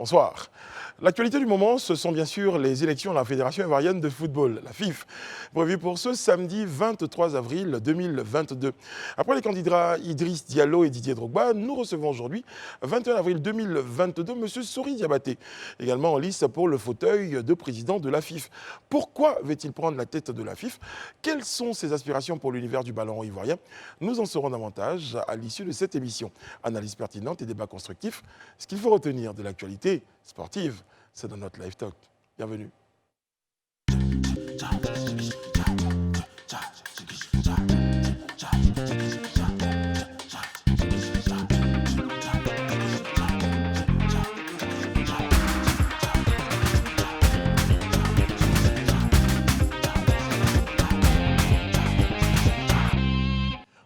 Bonsoir. L'actualité du moment, ce sont bien sûr les élections à la Fédération ivoirienne de football, la FIF, prévues pour ce samedi 23 avril 2022. Après les candidats Idriss Diallo et Didier Drogba, nous recevons aujourd'hui, 21 avril 2022, M. Sori Diabaté, également en lice pour le fauteuil de président de la FIF. Pourquoi veut-il prendre la tête de la FIF? Quelles sont ses aspirations pour l'univers du ballon ivoirien? Nous en saurons davantage à l'issue de cette émission. Analyse pertinente et débat constructif. Ce qu'il faut retenir de l'actualité sportive, c'est dans notre Live Talk. Bienvenue.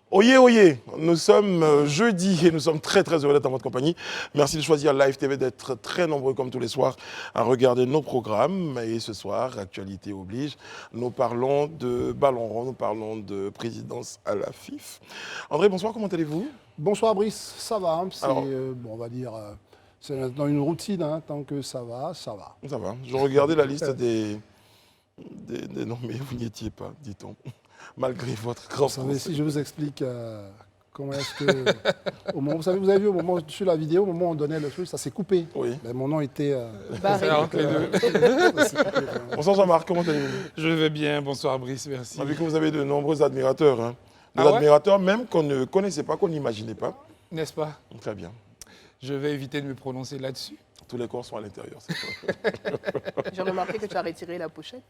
Oyez, oyez, nous sommes jeudi et nous sommes très heureux d'être en votre compagnie. Merci de choisir Live TV, d'être très nombreux comme tous les soirs à regarder nos programmes. Et ce soir, actualité oblige, nous parlons de ballon rond, nous parlons de présidence à la FIF. André, bonsoir, comment allez-vous? Bonsoir Brice, ça va, c'est, Alors, bon, on va dire, c'est maintenant une routine, tant que ça va, ça va. Ça va, je regardais la liste des noms, mais vous n'y étiez pas, dit-on, malgré votre grand Vous savez, si je vous explique comment est-ce que, vous avez vu au moment, sur la vidéo, au moment où on donnait le truc, ça s'est coupé. Oui. Mais mon nom était... Barré. Entre les deux. Bonsoir Jean-Marc, comment allez-vous? Je vais bien, bonsoir Brice, merci. On a vu que vous avez de nombreux admirateurs, Des Ah ouais? admirateurs même qu'on ne connaissait pas, qu'on n'imaginait pas. N'est-ce pas? Très bien. Je vais éviter de me prononcer là-dessus. Tous les corps sont à l'intérieur. C'est ça. J'ai remarqué que tu as retiré la pochette.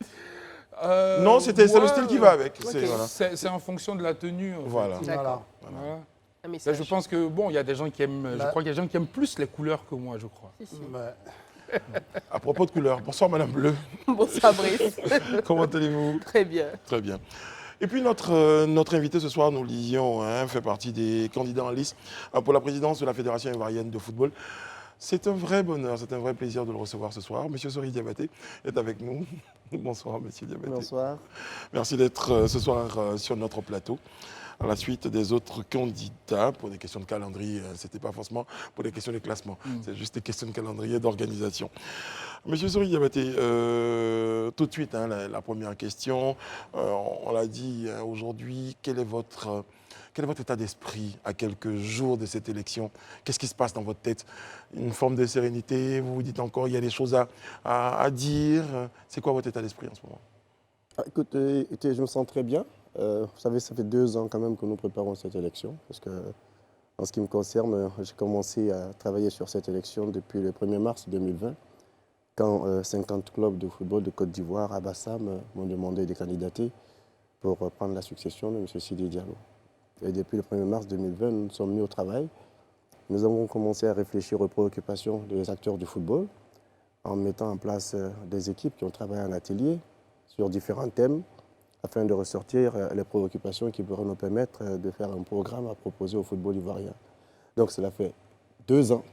Non, c'est le ouais, style qui va avec. ok. Voilà. C'est en fonction de la tenue. En fait. Voilà. D'accord. Voilà. Un Là, message. je pense que, bon, il y a des gens qui aiment, je Là. crois qu'il y a des gens qui aiment plus les couleurs que moi, je crois. Si, si. Ouais. À propos de couleurs, bonsoir Madame Bleu. Bonsoir Brice. Comment allez-vous? Très bien. Très bien. Et puis notre invité ce soir, nous le disions, fait partie des candidats en lice pour la présidence de la Fédération ivoirienne de football. C'est un vrai bonheur, c'est un vrai plaisir de le recevoir ce soir. Monsieur Sori Diabaté est avec nous. Bonsoir Monsieur Diabaté. Bonsoir. Merci d'être ce soir sur notre plateau. À la suite des autres candidats, pour des questions de calendrier, ce n'était pas forcément pour des questions de classement, c'est juste des questions de calendrier, d'organisation. Monsieur Sori Diabaté, tout de suite, la première question, on l'a dit aujourd'hui, quel est votre état d'esprit à quelques jours de cette élection? Qu'est-ce qui se passe dans votre tête? Une forme de sérénité? Vous vous dites encore, il y a des choses à dire? C'est quoi votre état d'esprit en ce moment? Écoutez, je me sens très bien. Vous savez, ça fait 2 ans quand même que nous préparons cette élection. Parce que, en ce qui me concerne, j'ai commencé à travailler sur cette élection depuis le 1er mars 2020, quand 50 clubs de football de Côte d'Ivoire à Bassam m'ont demandé de candidater pour prendre la succession de M. Sidi Diallo. Et depuis le 1er mars 2020, nous nous sommes mis au travail. Nous avons commencé à réfléchir aux préoccupations des acteurs du football en mettant en place des équipes qui ont travaillé en atelier sur différents thèmes afin de ressortir les préoccupations qui pourraient nous permettre de faire un programme à proposer au football ivoirien. Donc cela fait 2 ans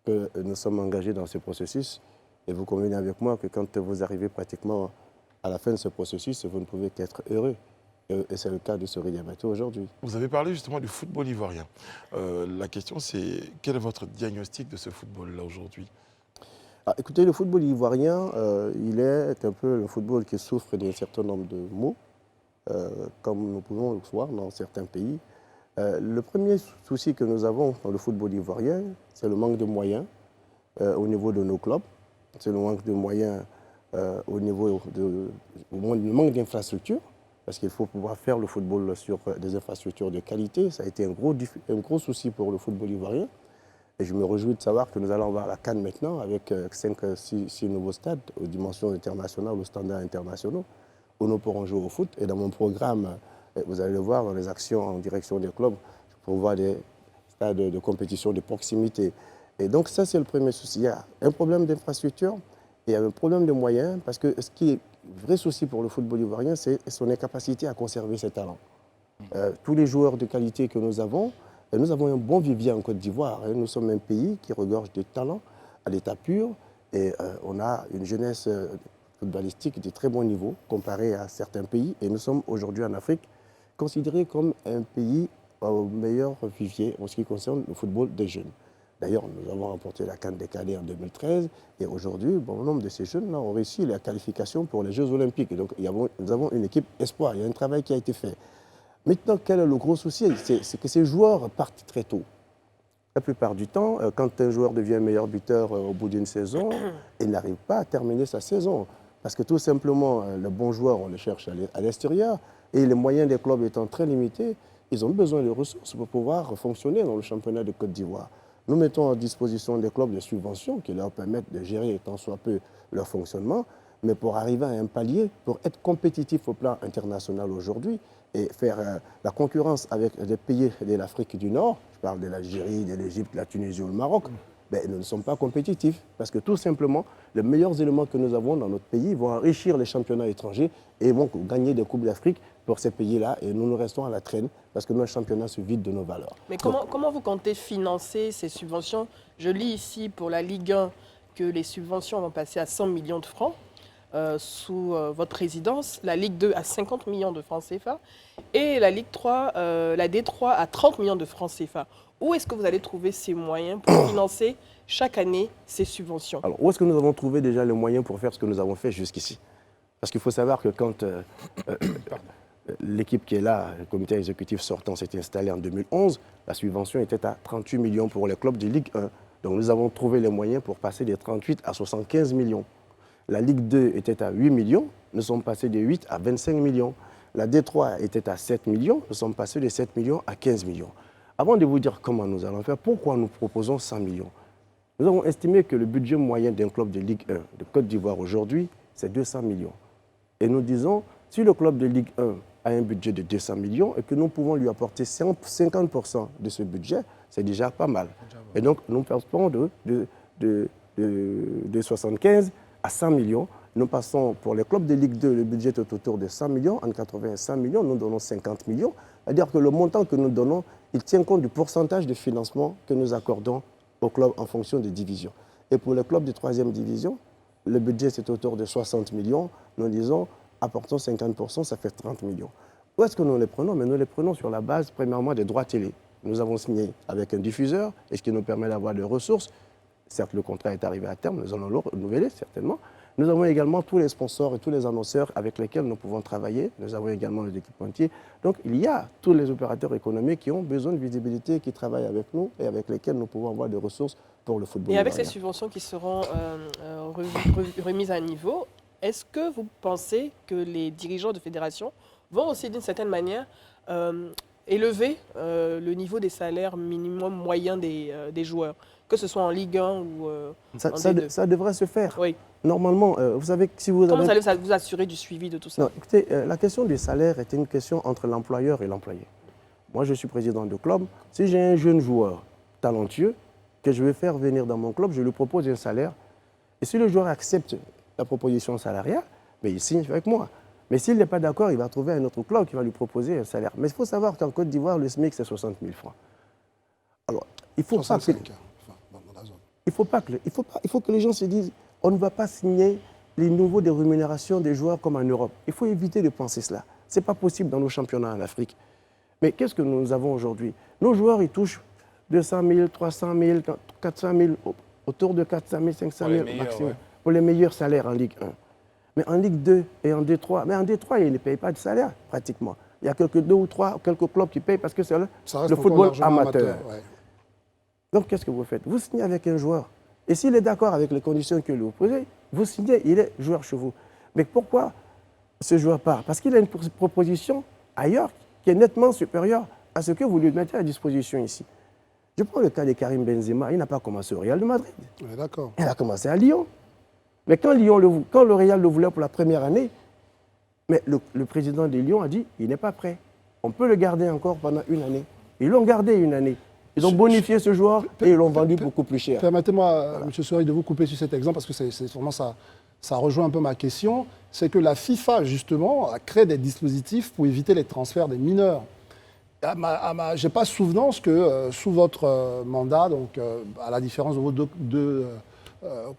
que nous sommes engagés dans ce processus et vous convenez avec moi que quand vous arrivez pratiquement à la fin de ce processus, vous ne pouvez qu'être heureux. Et c'est le cas de Sori Diabaté aujourd'hui. Vous avez parlé justement du football ivoirien. La question c'est, quel est votre diagnostic de ce football-là aujourd'hui? Écoutez, le football ivoirien, il est un peu le football qui souffre d'un certain nombre de maux, comme nous pouvons le voir dans certains pays. Le premier souci que nous avons dans le football ivoirien, c'est le manque de moyens au niveau de nos clubs. C'est le manque de moyens au niveau le manque d'infrastructures, parce qu'il faut pouvoir faire le football sur des infrastructures de qualité. Ça a été un gros souci pour le football ivoirien. Et je me réjouis de savoir que nous allons avoir la CAN maintenant avec 5-6 nouveaux stades aux dimensions internationales, aux standards internationaux, où nous pourrons jouer au foot. Et dans mon programme, vous allez le voir dans les actions en direction des clubs, je pourvois des stades de compétition de proximité. Et donc ça, c'est le premier souci. Il y a un problème d'infrastructure et il y a un problème de moyens, parce que ce qui est vrai souci pour le football ivoirien, c'est son incapacité à conserver ses talents. Tous les joueurs de qualité que nous avons un bon vivier en Côte d'Ivoire. Nous sommes un pays qui regorge de talents à l'état pur et on a une jeunesse footballistique de très bon niveau comparé à certains pays. Et nous sommes aujourd'hui en Afrique considérés comme un pays au meilleur vivier en ce qui concerne le football des jeunes. D'ailleurs, nous avons remporté la CAN des cadets en 2013 et aujourd'hui, bon nombre de ces jeunes-là ont réussi la qualification pour les Jeux Olympiques. Et donc, nous avons une équipe espoir, il y a un travail qui a été fait. Maintenant, quel est le gros souci? C'est que ces joueurs partent très tôt. La plupart du temps, quand un joueur devient meilleur buteur au bout d'une saison, il n'arrive pas à terminer sa saison. Parce que tout simplement, le bon joueur, on le cherche à l'extérieur et les moyens des clubs étant très limités, ils ont besoin de ressources pour pouvoir fonctionner dans le championnat de Côte d'Ivoire. Nous mettons à disposition des clubs des subventions qui leur permettent de gérer tant soit peu leur fonctionnement, mais pour arriver à un palier, pour être compétitif au plan international aujourd'hui et faire la concurrence avec des pays de l'Afrique du Nord, je parle de l'Algérie, de l'Égypte, la Tunisie ou le Maroc, ben, nous ne sommes pas compétitifs parce que tout simplement, les meilleurs éléments que nous avons dans notre pays vont enrichir les championnats étrangers et vont gagner des Coupes d'Afrique pour ces pays-là et nous restons à la traîne parce que nos championnats se vident de nos valeurs. Mais comment vous comptez financer ces subventions? Je lis ici pour la Ligue 1 que les subventions vont passer à 100 millions de francs sous votre résidence, la Ligue 2 à 50 millions de francs CFA et la Ligue 3, la D3 à 30 millions de francs CFA. Où est-ce que vous allez trouver ces moyens pour financer chaque année ces subventions? Alors, où est-ce que nous avons trouvé déjà les moyens pour faire ce que nous avons fait jusqu'ici? Parce qu'il faut savoir que quand l'équipe qui est là, le comité exécutif sortant, s'est installé en 2011, la subvention était à 38 millions pour les clubs de Ligue 1. Donc nous avons trouvé les moyens pour passer des 38 à 75 millions. La Ligue 2 était à 8 millions, nous sommes passés de 8 à 25 millions. La D3 était à 7 millions, nous sommes passés de 7 millions à 15 millions. Avant de vous dire comment nous allons faire, pourquoi nous proposons 100 millions? Nous avons estimé que le budget moyen d'un club de Ligue 1 de Côte d'Ivoire aujourd'hui, c'est 200 millions. Et nous disons, si le club de Ligue 1 a un budget de 200 millions et que nous pouvons lui apporter 50% de ce budget, c'est déjà pas mal. Et donc, nous passons de 75 à 100 millions. Nous passons, pour les clubs de Ligue 2, le budget est autour de 100 millions. En 85 millions, nous donnons 50 millions. C'est-à-dire que le montant que nous donnons, il tient compte du pourcentage de financement que nous accordons aux clubs en fonction des divisions. Et pour les clubs de 3e division, le budget c'est autour de 60 millions. Nous disons, apportons 50%, ça fait 30 millions. Où est-ce que nous les prenons? Mais nous les prenons sur la base, premièrement, des droits télé. Nous avons signé avec un diffuseur, et ce qui nous permet d'avoir des ressources. Certes, le contrat est arrivé à terme, nous allons le renouveler certainement. Nous avons également tous les sponsors et tous les annonceurs avec lesquels nous pouvons travailler. Nous avons également les équipementiers. Donc, il y a tous les opérateurs économiques qui ont besoin de visibilité, qui travaillent avec nous et avec lesquels nous pouvons avoir des ressources pour le football. Et avec ces subventions qui seront remises à niveau, est-ce que vous pensez que les dirigeants de fédération vont aussi, d'une certaine manière, élever le niveau des salaires minimum moyens des joueurs, que ce soit en Ligue 1 ou en D2? Ça devrait se faire. Oui. Normalement, vous savez que si vous Comment avez... vous allez vous assurer du suivi de tout ça? Non, écoutez, la question du salaire est une question entre l'employeur et l'employé. Moi, je suis président de club. Si j'ai un jeune joueur talentueux que je vais faire venir dans mon club, je lui propose un salaire. Et si le joueur accepte la proposition salariale, mais il signe avec moi. Mais s'il n'est pas d'accord, il va trouver un autre club qui va lui proposer un salaire. Mais il faut savoir qu'en Côte d'Ivoire, le SMIC, c'est 60 000 francs. Alors, il faut pas que... Il faut que les gens se disent, on ne va pas signer les niveaux de rémunération des joueurs comme en Europe. Il faut éviter de penser cela. Ce n'est pas possible dans nos championnats en Afrique. Mais qu'est-ce que nous avons aujourd'hui? Nos joueurs, ils touchent 200 000, 300 000, 400 000, autour de 400 000, 500 000 maximum, pour les meilleurs salaires en Ligue 1. Mais en Ligue 2 et en D3, mais en D3, ils ne payent pas de salaire, pratiquement. Il y a quelques quelques clubs qui payent parce que c'est le football amateur. Ouais. Donc, qu'est-ce que vous faites? Vous signez avec un joueur. Et s'il est d'accord avec les conditions que vous posez, vous signez, il est joueur chez vous. Mais pourquoi ce joueur part? Parce qu'il a une proposition ailleurs qui est nettement supérieure à ce que vous lui mettez à disposition ici. Je prends le cas de Karim Benzema. Il n'a pas commencé au Real de Madrid. D'accord. Il a commencé à Lyon. Mais quand le Real le voulait pour la première année, mais le président de Lyon a dit il n'est pas prêt. On peut le garder encore pendant une année. Ils l'ont gardé une année. Ils ont bonifié ce joueur et ils l'ont vendu beaucoup plus cher. Permettez-moi, voilà. M. Souris, de vous couper sur cet exemple parce que c'est vraiment ça rejoint un peu ma question. C'est que la FIFA, justement, a créé des dispositifs pour éviter les transferts des mineurs. Je n'ai pas souvenance que sous votre mandat, donc à la différence de vos deux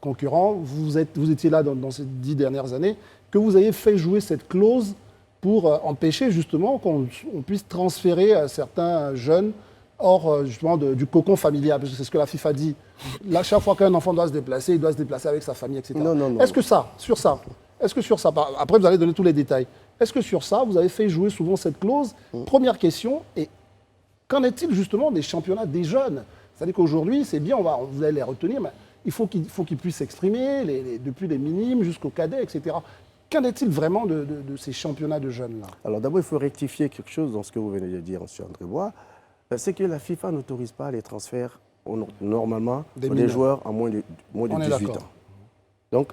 concurrents, vous étiez là dans ces 10 dernières années, que vous ayez fait jouer cette clause pour empêcher justement qu'on puisse transférer certains jeunes hors justement du cocon familial, parce que c'est ce que la FIFA dit. Là, chaque fois qu'un enfant doit se déplacer, il doit se déplacer avec sa famille, etc. Non. Est-ce que sur ça, après vous allez donner tous les détails, est-ce que sur ça, vous avez fait jouer souvent cette clause? Première question, et qu'en est-il justement des championnats des jeunes? C'est-à-dire qu'aujourd'hui, c'est bien, vous allez les retenir, mais il faut qu'ils puissent s'exprimer, depuis les minimes jusqu'aux cadets, etc. Qu'en est-il vraiment de ces championnats de jeunes-là? Alors d'abord, il faut rectifier quelque chose dans ce que vous venez de dire, M. André Bois. C'est que la FIFA n'autorise pas les transferts normalement des joueurs à moins de 18 ans. Donc,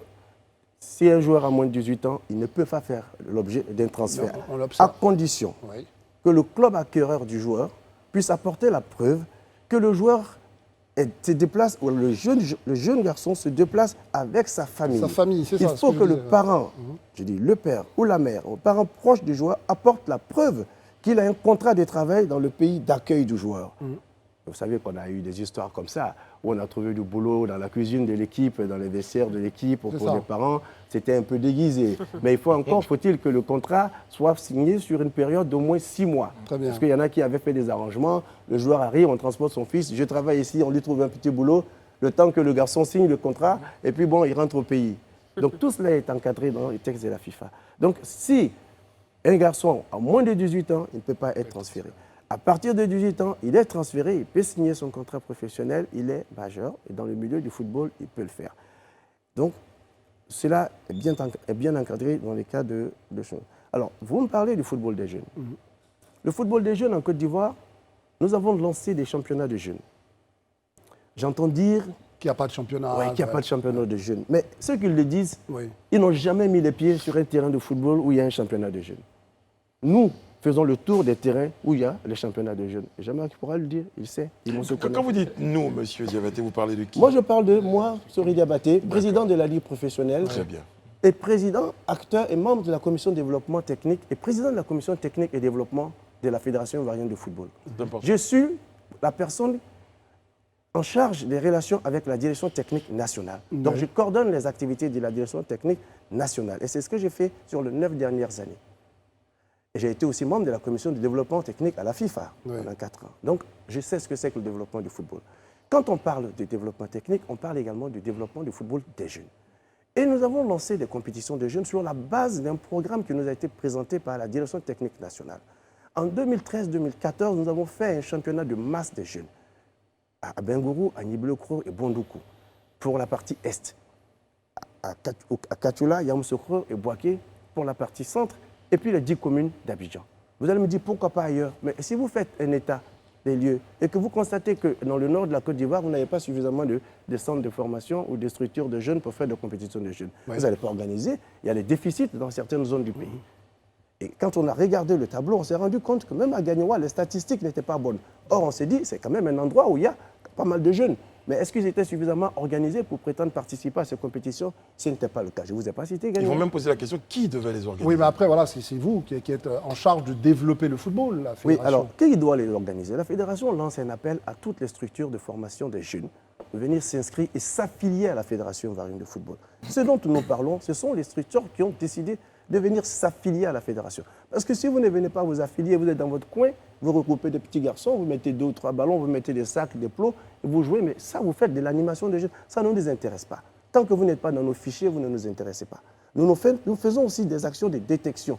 si un joueur a moins de 18 ans, il ne peut pas faire l'objet d'un transfert, à condition que le club acquéreur du joueur puisse apporter la preuve que le joueur se déplace, ou le jeune garçon se déplace avec sa famille. Sa famille, c'est ça. Il faut que le parent, je dis le père ou la mère, le parent proche du joueur, apporte la preuve qu'il a un contrat de travail dans le pays d'accueil du joueur. Vous savez qu'on a eu des histoires comme ça, où on a trouvé du boulot dans la cuisine de l'équipe, dans les vestiaires de l'équipe, pour les parents. C'était un peu déguisé. Mais faut-il que le contrat soit signé sur une période d'au moins 6 mois. Parce qu'il y en a qui avaient fait des arrangements. Le joueur arrive, on transporte son fils, je travaille ici, on lui trouve un petit boulot, le temps que le garçon signe le contrat, et puis bon, il rentre au pays. Donc tout cela est encadré dans les textes de la FIFA. Donc si un garçon a moins de 18 ans, il ne peut pas être transféré. À partir de 18 ans, il est transféré, il peut signer son contrat professionnel, il est majeur, et dans le milieu du football, il peut le faire. Donc, cela est bien encadré dans les cas de choses. Alors, vous me parlez du football des jeunes. Le football des jeunes en Côte d'Ivoire, nous avons lancé des championnats de jeunes. J'entends dire qu'il n'y a pas de championnat. Oui, qu'il n'y a pas de championnat de jeunes. Mais ceux qui le disent, ils n'ont jamais mis les pieds sur un terrain de football où il y a un championnat de jeunes. Nous faisons le tour des terrains où il y a les championnats de jeunes. Jamais qui pourra le dire, il sait. Quand vous dites nous, monsieur Diabaté, vous parlez de qui? Moi, je parle de moi, Sori Diabaté, président de la Ligue professionnelle. Très bien. Et président, acteur et membre de la commission développement technique et président de la commission technique et développement de la Fédération ivoirienne de football. Je suis la personne en charge des relations avec la direction technique nationale. Donc, je coordonne les activités de la direction technique nationale. Et c'est ce que j'ai fait sur les 9 dernières années. J'ai été aussi membre de la commission de développement technique à la FIFA pendant 4 ans. Donc, je sais ce que c'est que le développement du football. Quand on parle de développement technique, on parle également du développement du football des jeunes. Et nous avons lancé des compétitions de jeunes sur la base d'un programme qui nous a été présenté par la direction technique nationale. En 2013-2014, nous avons fait un championnat de masse des jeunes à Bengourou, à Niblekro et Bondoukou pour la partie Est. À Katoula, Yamoussoukro et Bouaké pour la partie centre. Et puis les 10 communes d'Abidjan. Vous allez me dire pourquoi pas ailleurs. Mais si vous faites un état des lieux et que vous constatez que dans le nord de la Côte d'Ivoire, vous n'avez pas suffisamment de centres de formation ou de structures de jeunes pour faire des compétitions de jeunes, vous n'allez pas organiser. Il y a des déficits dans certaines zones du pays. Et quand on a regardé le tableau, on s'est rendu compte que même à Gagnoua, les statistiques n'étaient pas bonnes. Or, on s'est dit, c'est quand même un endroit où il y a pas mal de jeunes. Mais est-ce qu'ils étaient suffisamment organisés pour prétendre participer à ces compétitions? Ce n'était pas le cas. Je ne vous ai pas cité Gagnoua. Ils vont même poser la question, qui devait les organiser? Oui, mais après, voilà, c'est vous qui êtes en charge de développer le football, la fédération. Oui, alors, qui doit les organiser? La fédération lance un appel à toutes les structures de formation des jeunes de venir s'inscrire et s'affilier à la Fédération ivoirienne de football. Ce dont nous parlons, ce sont les structures qui ont décidé de venir s'affilier à la fédération. Parce que si vous ne venez pas vous affilier, vous êtes dans votre coin, vous regroupez des petits garçons, vous mettez 2 ou 3 ballons, vous mettez des sacs, des plots, et vous jouez, mais ça, vous faites de l'animation des jeunes. Ça ne nous intéresse pas. Tant que vous n'êtes pas dans nos fichiers, vous ne nous intéressez pas. Nous faisons aussi des actions de détection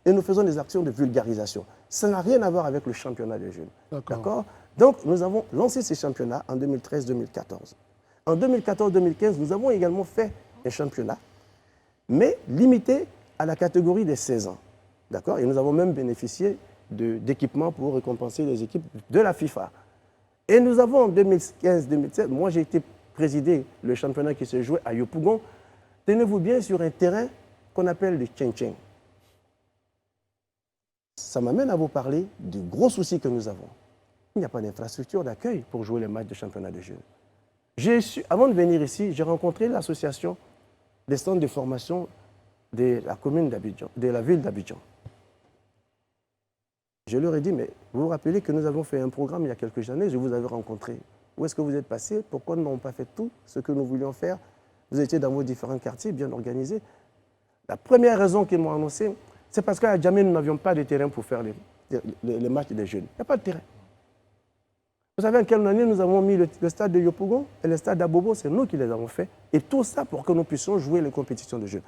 et nous faisons des actions de vulgarisation. Ça n'a rien à voir avec le championnat des jeunes. D'accord? Donc, nous avons lancé ces championnats en 2013-2014. En 2014-2015, nous avons également fait un championnat, mais limité à la catégorie des 16 ans. D'accord? Et nous avons même bénéficié d'équipements pour récompenser les équipes de la FIFA. Et nous avons en 2015-2017, moi j'ai été présider le championnat qui se jouait à Yopougon, tenez-vous bien, sur un terrain qu'on appelle le Tcheng-Tcheng. Ça m'amène à vous parler du gros souci que nous avons. Il n'y a pas d'infrastructure d'accueil pour jouer les matchs de championnat de jeunes. Avant de venir ici, j'ai rencontré l'association des centres de formation de la commune d'Abidjan, de la ville d'Abidjan. Je leur ai dit, mais vous vous rappelez que nous avons fait un programme il y a quelques années, je vous avais rencontré. Où est-ce que vous êtes passé? Pourquoi nous n'avons pas fait tout ce que nous voulions faire? Vous étiez dans vos différents quartiers, bien organisés. La première raison qu'ils m'ont annoncé, c'est parce qu'à Djamé, nous n'avions pas de terrain pour faire les matchs des jeunes. Il n'y a pas de terrain. Vous savez en quelle année nous avons mis le stade de Yopougon et le stade d'Abobo? C'est nous qui les avons fait. Et tout ça pour que nous puissions jouer les compétitions de jeunes.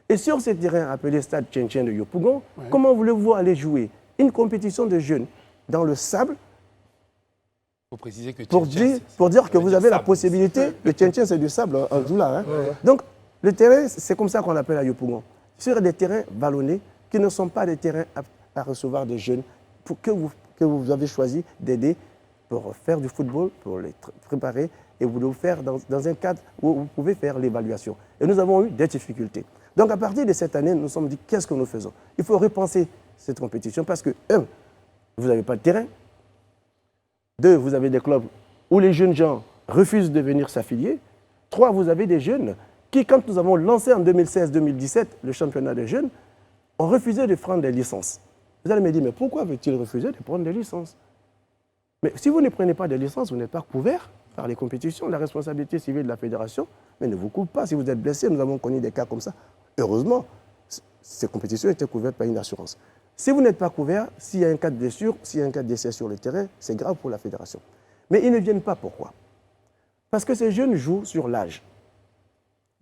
Et sur ce terrain appelé stade Tchentchen de Yopougon, comment voulez-vous aller jouer une compétition de jeunes dans le sable? Il faut préciser que Pour dire que vous avez la possibilité, le Tchentchen c'est du sable en Joula. Hein. Donc le terrain, c'est comme ça qu'on l'appelle à Yopougon. Sur des terrains vallonnés qui ne sont pas des terrains à recevoir des jeunes que vous avez choisi d'aider pour faire du football, pour les préparer et vous le faire dans un cadre où vous pouvez faire l'évaluation. Et nous avons eu des difficultés. Donc à partir de cette année, nous nous sommes dit qu'est-ce que nous faisons? Il faut repenser cette compétition parce que, 1, vous n'avez pas de terrain. 2, vous avez des clubs où les jeunes gens refusent de venir s'affilier. 3, vous avez des jeunes qui, quand nous avons lancé en 2016-2017 le championnat des jeunes, ont refusé de prendre des licences. Vous allez me dire, mais pourquoi veut-il refuser de prendre des licences? Mais si vous ne prenez pas de licence, vous n'êtes pas couvert par les compétitions. La responsabilité civile de la fédération mais ne vous couvre pas. Si vous êtes blessé, nous avons connu des cas comme ça. Heureusement, ces compétitions étaient couvertes par une assurance. Si vous n'êtes pas couvert, s'il y a un cas de blessure, s'il y a un cas de décès sur le terrain, c'est grave pour la fédération. Mais ils ne viennent pas. Pourquoi? Parce que ces jeunes jouent sur l'âge.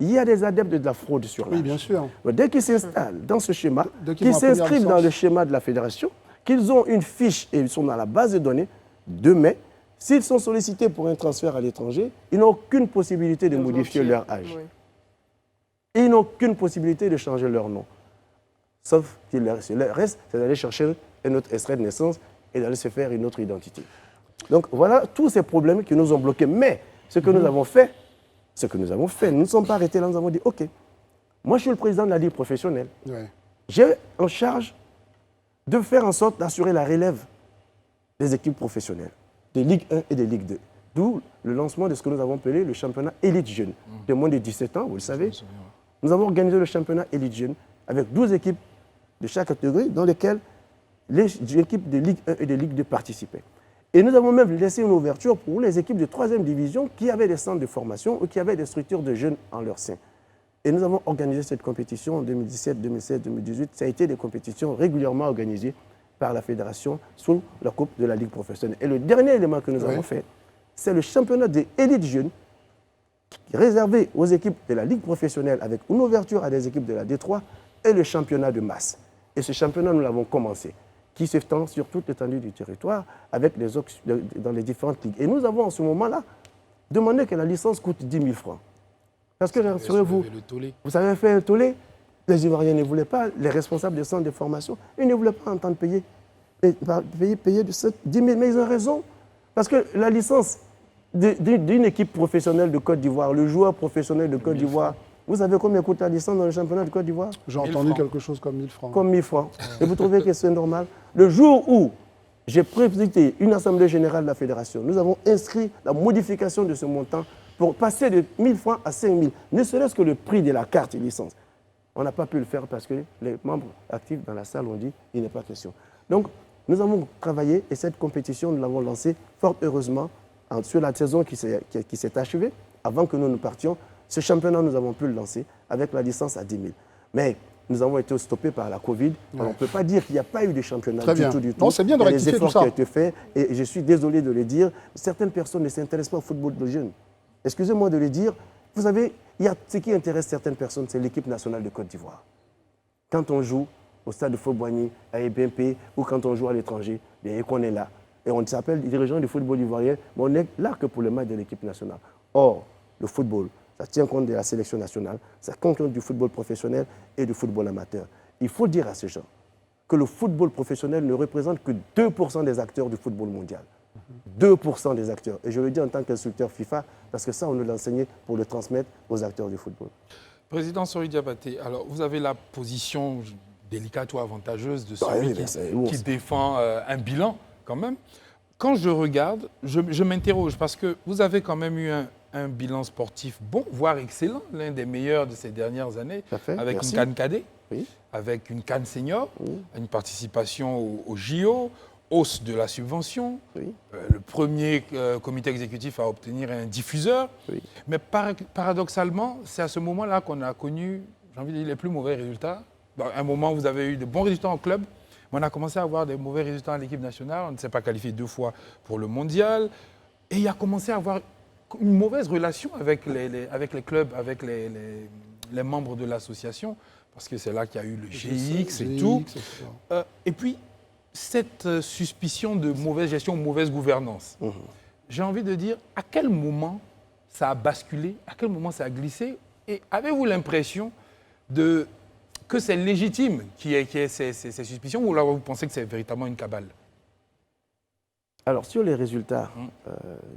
Il y a des adeptes de la fraude sur l'âge. Oui, bien sûr. Dès qu'ils s'installent dans ce schéma, Qu'ils qu'ils s'inscrivent dans le schéma de la fédération, qu'ils ont une fiche et ils sont dans la base de données, demain, s'ils sont sollicités pour un transfert à l'étranger, ils n'ont aucune possibilité de modifier leur âge. Oui. Ils n'ont aucune possibilité de changer leur nom. Sauf qu'il leur reste, c'est d'aller chercher un autre extrait de naissance et d'aller se faire une autre identité. Donc voilà tous ces problèmes qui nous ont bloqués. Mais ce que nous avons fait, nous ne sommes pas arrêtés là, nous avons dit, OK, moi je suis le président de la Ligue professionnelle. Ouais. J'ai en charge de faire en sorte d'assurer la relève des équipes professionnelles, des Ligue 1 et des Ligue 2. D'où le lancement de ce que nous avons appelé le championnat élite jeune. De moins de 17 ans, vous le savez. Nous avons organisé le championnat élite jeune avec 12 équipes de chaque catégorie dans lesquelles les équipes de Ligue 1 et de Ligue 2 participaient. Et nous avons même laissé une ouverture pour les équipes de 3e division qui avaient des centres de formation ou qui avaient des structures de jeunes en leur sein. Et nous avons organisé cette compétition en 2017, 2016, 2018. Ça a été des compétitions régulièrement organisées par la fédération sous la coupe de la Ligue professionnelle. Et le dernier élément que nous avons fait, c'est le championnat des élites jeunes réservé aux équipes de la Ligue professionnelle avec une ouverture à des équipes de la D3 et le championnat de masse. Et ce championnat, nous l'avons commencé, qui s'étend sur toute l'étendue du territoire avec dans les différentes ligues. Et nous avons en ce moment-là demandé que la licence coûte 10 000 francs. Parce que, rassurez-vous, vous avez fait un tollé, les Ivoiriens ne voulaient pas, les responsables des centres de formation, ils ne voulaient pas entendre payer de 10 000, mais ils ont raison. Parce que la licence d'une équipe professionnelle de Côte d'Ivoire, le joueur professionnel de Côte d'Ivoire, vous savez combien coûte la licence dans le championnat de Côte d'Ivoire? J'ai entendu quelque chose comme 1000 francs. Comme 1000 francs. Et vous trouvez que c'est normal? Le jour où j'ai présidé une assemblée générale de la fédération, nous avons inscrit la modification de ce montant pour passer de 1000 francs à 5000, ne serait-ce que le prix de la carte de licence. On n'a pas pu le faire parce que les membres actifs dans la salle ont dit il n'est pas question. Donc, nous avons travaillé et cette compétition, nous l'avons lancée fort heureusement sur la saison qui s'est achevée. Avant que nous partions, ce championnat, nous avons pu le lancer avec la licence à 10 000. Mais nous avons été stoppés par la Covid. Alors, on ne peut pas dire qu'il n'y a pas eu de championnat du tout. Non, c'est bien de rectifier tout ça. Il y a des efforts qui ont été faits et je suis désolé de le dire. Certaines personnes ne s'intéressent pas au football de jeunes. Excusez-moi de le dire. Vous savez, ce qui intéresse certaines personnes, c'est l'équipe nationale de Côte d'Ivoire. Quand on joue au stade de Fort-Boigny, à EBMP, ou quand on joue à l'étranger, bien qu'on est là. Et on s'appelle dirigeant du football ivoirien, mais on n'est là que pour le match de l'équipe nationale. Or, le football, ça tient compte de la sélection nationale, ça tient compte du football professionnel et du football amateur. Il faut dire à ces gens que le football professionnel ne représente que 2% des acteurs du football mondial. 2% des acteurs. Et je le dis en tant qu'instructeur FIFA, parce que ça, on nous l'a enseigné pour le transmettre aux acteurs du football. Président Sori Diabaté, alors vous avez la position délicate ou avantageuse de celui qui défend un bilan quand même. Quand je regarde, je m'interroge parce que vous avez quand même eu un bilan sportif bon, voire excellent, l'un des meilleurs de ces dernières années, avec une CAN cadet, avec une CAN senior, une participation au JO, hausse de la subvention, le premier comité exécutif à obtenir un diffuseur. Mais paradoxalement, c'est à ce moment-là qu'on a connu, j'ai envie de dire, les plus mauvais résultats. À un moment, vous avez eu de bons résultats en club, mais on a commencé à avoir des mauvais résultats en l'équipe nationale. On ne s'est pas qualifié 2 fois pour le mondial. Et il a commencé à avoir une mauvaise relation avec les clubs, avec les membres de l'association, parce que c'est là qu'il y a eu le GX et tout. Et puis, cette suspicion de mauvaise gestion, mauvaise gouvernance, j'ai envie de dire, à quel moment ça a basculé, à quel moment ça a glissé, et avez-vous l'impression que c'est légitime qu'il y ait ces suspicions, ou là vous pensez que c'est véritablement une cabale? Alors, sur les résultats,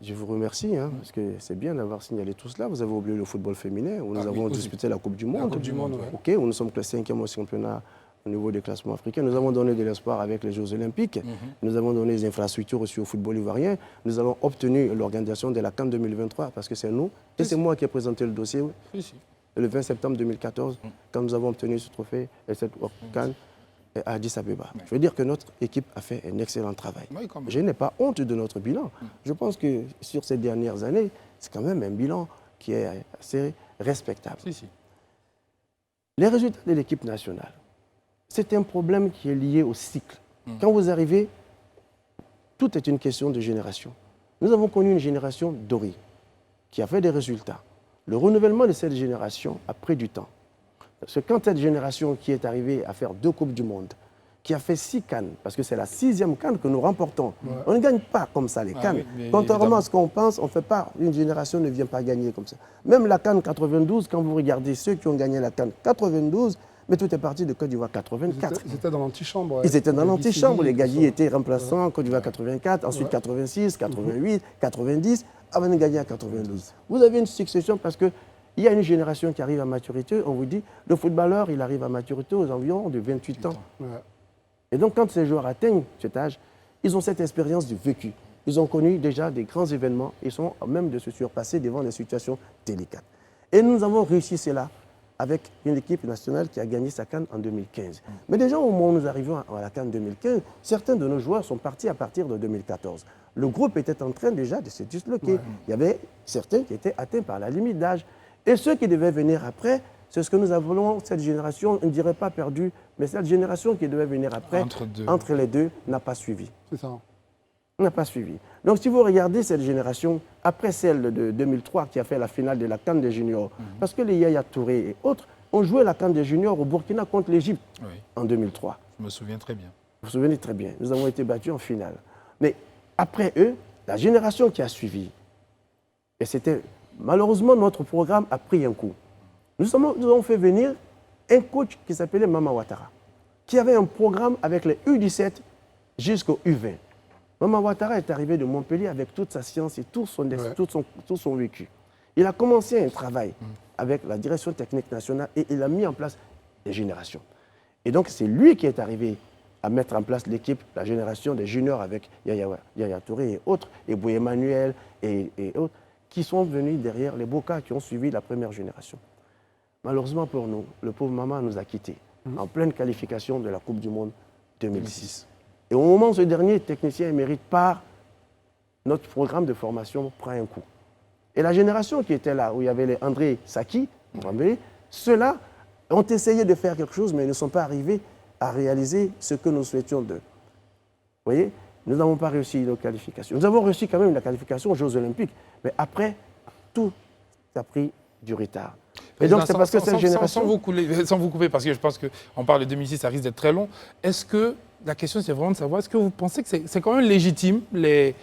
je vous remercie, parce que c'est bien d'avoir signalé tout cela. Vous avez oublié le football féminin, où nous avons disputé la Coupe du Monde. La Coupe du Monde, ouais. OK, où nous sommes classés 5e au championnat au niveau des classements africains. Nous avons donné de l'espoir avec les Jeux Olympiques. Nous avons donné des infrastructures aussi au football ivoirien. Nous avons obtenu l'organisation de la CAN 2023, parce que c'est nous, et c'est moi qui ai présenté le dossier le 20 septembre 2014, quand nous avons obtenu ce trophée et cette CAN à Addis Abeba. Je veux dire que notre équipe a fait un excellent travail. Je n'ai pas honte de notre bilan. Je pense que sur ces dernières années, c'est quand même un bilan qui est assez respectable. Les résultats de l'équipe nationale, c'est un problème qui est lié au cycle. Quand vous arrivez, tout est une question de génération. Nous avons connu une génération dorée qui a fait des résultats. Le renouvellement de cette génération a pris du temps. Parce que quand cette génération qui est arrivée à faire 2 Coupes du Monde, qui a fait 6 CAN, parce que c'est la 6e CAN que nous remportons, on ne gagne pas comme ça les CAN. Contrairement à ce qu'on pense, on ne fait pas, une génération ne vient pas gagner comme ça. Même la CAN 92, quand vous regardez ceux qui ont gagné la CAN 92, mais tout est parti de Côte d'Ivoire 84. Ils étaient dans l'antichambre. Ils étaient dans l'antichambre. Les Gaillis étaient remplaçants, Côte d'Ivoire 84, ensuite 86, 88, 90, avant de gagner à 92. Vous avez une succession parce qu'il y a une génération qui arrive à maturité. On vous dit, le footballeur, il arrive à maturité aux environs de 28 ans. Et donc, quand ces joueurs atteignent cet âge, ils ont cette expérience du vécu. Ils ont connu déjà des grands événements. Ils sont même de se surpasser devant des situations délicates. Et nous avons réussi cela avec une équipe nationale qui a gagné sa CAN en 2015. Mais déjà, au moment où nous arrivons à la CAN 2015, certains de nos joueurs sont partis à partir de 2014. Le groupe était en train déjà de se disloquer. Il y avait certains qui étaient atteints par la limite d'âge. Et ceux qui devaient venir après, c'est ce que nous avons, cette génération, on ne dirait pas perdue, mais cette génération qui devait venir après, entre les deux, n'a pas suivi. C'est ça. N'a pas suivi. Donc, si vous regardez cette génération, après celle de 2003 qui a fait la finale de la CAN des juniors, parce que les Yaya Touré et autres ont joué la CAN des juniors au Burkina contre l'Égypte en 2003. Je me souviens très bien. Vous vous souvenez très bien. Nous avons été battus en finale. Mais après eux, la génération qui a suivi, et c'était malheureusement notre programme a pris un coup. Nous avons fait venir un coach qui s'appelait Mama Ouattara, qui avait un programme avec les U17 jusqu'au U20. Mama Ouattara est arrivé de Montpellier avec toute sa science et tout son vécu. Il a commencé un travail avec la direction technique nationale et il a mis en place des générations. Et donc, c'est lui qui est arrivé à mettre en place l'équipe, la génération des juniors avec Yaya Touré et autres, et Bouye Emmanuel et autres, qui sont venus derrière les Boca qui ont suivi la première génération. Malheureusement pour nous, le pauvre Mama nous a quittés en pleine qualification de la Coupe du Monde 2006. Et au moment où ce dernier technicien émérite part, notre programme de formation prend un coup. Et la génération qui était là, où il y avait les André Saki, ceux-là ont essayé de faire quelque chose, mais ils ne sont pas arrivés à réaliser ce que nous souhaitions d'eux. Vous voyez, nous n'avons pas réussi nos qualifications. Nous avons réussi quand même la qualification aux Jeux Olympiques, mais après, tout a pris du retard. Et donc, c'est parce que cette génération... Sans vous couper, parce que je pense qu'on parle de 2006, ça risque d'être très long. Est-ce que, la question c'est vraiment de savoir, est-ce que vous pensez que c'est quand même légitime, les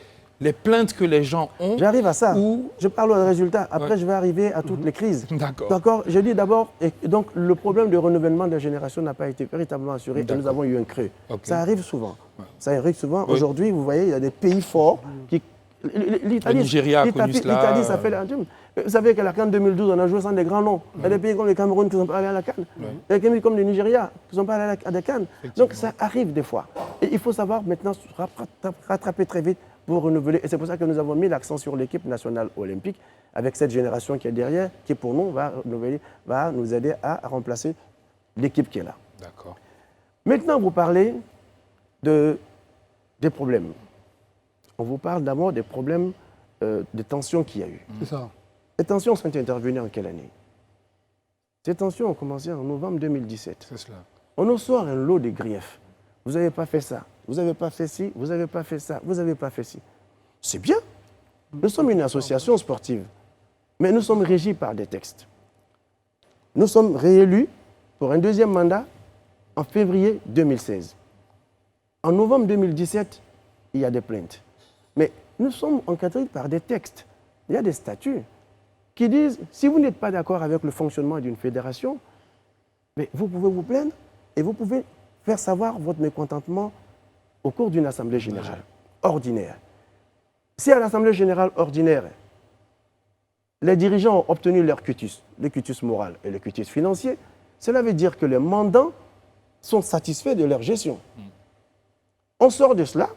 plaintes que les gens ont? J'arrive à ça. Je parle des résultats. Après, je vais arriver à toutes les crises. D'accord. Je dis d'abord, donc le problème de renouvellement des générations n'a pas été véritablement assuré et nous avons eu un creux. Ça arrive souvent. Ça arrive souvent. Aujourd'hui, vous voyez, il y a des pays forts qui... Le Nigeria a connu cela. L'Italie, ça fait la... Vous savez qu'à la CAN 2012, on a joué sans des grands noms. Il y a des pays comme le Cameroun qui ne sont pas allés à la CAN. Il y a des pays comme le Nigeria qui ne sont pas allés à la CAN. Donc ça arrive des fois. Et il faut savoir maintenant se rattraper très vite pour renouveler. Et c'est pour ça que nous avons mis l'accent sur l'équipe nationale olympique avec cette génération qui est derrière, qui pour nous va nous aider à remplacer l'équipe qui est là. D'accord. Maintenant, vous parlez des problèmes. On vous parle d'abord des problèmes de tensions qu'il y a eu. C'est ça. Les tensions sont intervenues en quelle année? Ces tensions ont commencé en novembre 2017. C'est cela. On nous sort un lot de griefs. Vous n'avez pas fait ça, vous n'avez pas fait ci, vous n'avez pas fait ça, vous n'avez pas fait ci. C'est bien. Nous sommes une association sportive, mais nous sommes régis par des textes. Nous sommes réélus pour un deuxième mandat en février 2016. En novembre 2017, il y a des plaintes. Mais nous sommes encadrés par des textes. Il y a des statuts qui disent, si vous n'êtes pas d'accord avec le fonctionnement d'une fédération, mais vous pouvez vous plaindre et vous pouvez faire savoir votre mécontentement au cours d'une assemblée générale ordinaire. Si à l'assemblée générale ordinaire, les dirigeants ont obtenu leur quitus, le quitus moral et le quitus financier, cela veut dire que les mandants sont satisfaits de leur gestion. On sort de cela.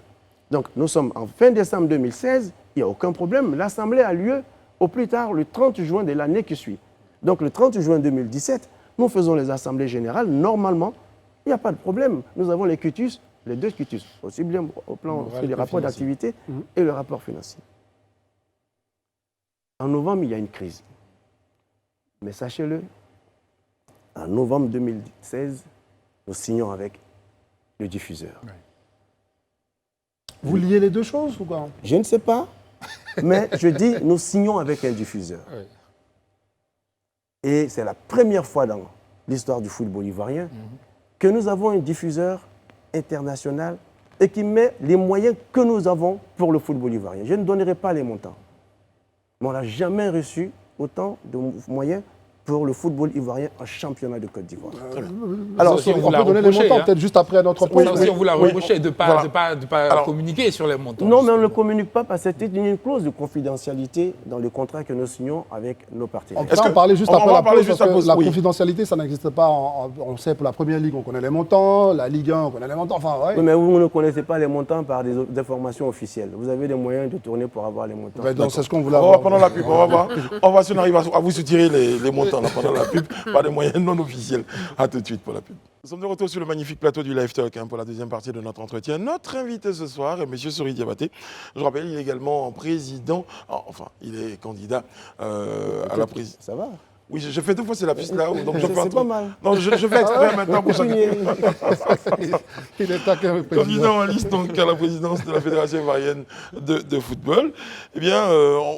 Donc, nous sommes en fin décembre 2016, il n'y a aucun problème. L'assemblée a lieu au plus tard le 30 juin de l'année qui suit. Donc, le 30 juin 2017, nous faisons les assemblées générales. Normalement, il n'y a pas de problème. Nous avons les quitus, les deux quitus, aussi bien au plan des rapports d'activité et le rapport financier. En novembre, il y a une crise. Mais sachez-le, en novembre 2016, nous signons avec le diffuseur. Ouais. Vous liez les deux choses ou quoi? Je ne sais pas, mais je dis, nous signons avec un diffuseur. Ouais. Et c'est la première fois dans l'histoire du football ivoirien que nous avons un diffuseur international et qui met les moyens que nous avons pour le football ivoirien. Je ne donnerai pas les montants, mais on n'a jamais reçu autant de moyens pour le football ivoirien en championnat de Côte d'Ivoire. Alors, Ça aussi, on peut donner les montants, peut-être juste après notre point. Ça aussi, on vous l'a reproché de ne pas, Alors, communiquer sur les montants. Non, mais on ne communique pas parce qu'il y a une clause de confidentialité dans le contrat que nous signons avec nos partenaires. On va en parler juste on après va la en parler pause, juste parce après, que la oui. confidentialité, ça n'existe pas. On sait, pour la Première Ligue, on connaît les montants, la Ligue 1, on connaît les montants. Enfin, ouais. Oui, mais vous ne connaissez pas les montants par des informations officielles. Vous avez des moyens de tourner pour avoir les montants. Ouais, donc c'est ce qu'on voulait On va avoir. pendant la pub, on va voir. On va, si on arrive à vous soutirer les montants là, pendant la pub, par des moyens non officiels. A tout de suite pour la pub. Nous sommes de retour sur le magnifique plateau du Live Talk pour la deuxième partie de notre entretien. Notre invité ce soir est M. Sori Diabaté. Je rappelle, il est également président, enfin, il est candidat à la présidence. Ça va. Oui, je fais deux fois, c'est la piste là-haut. Donc je fais C'est pas mal. Non, je fais exprès maintenant pour chacun. Il est taquin, le président. Candidat en liste donc à la présidence de la Fédération ivoirienne de football. Eh bien,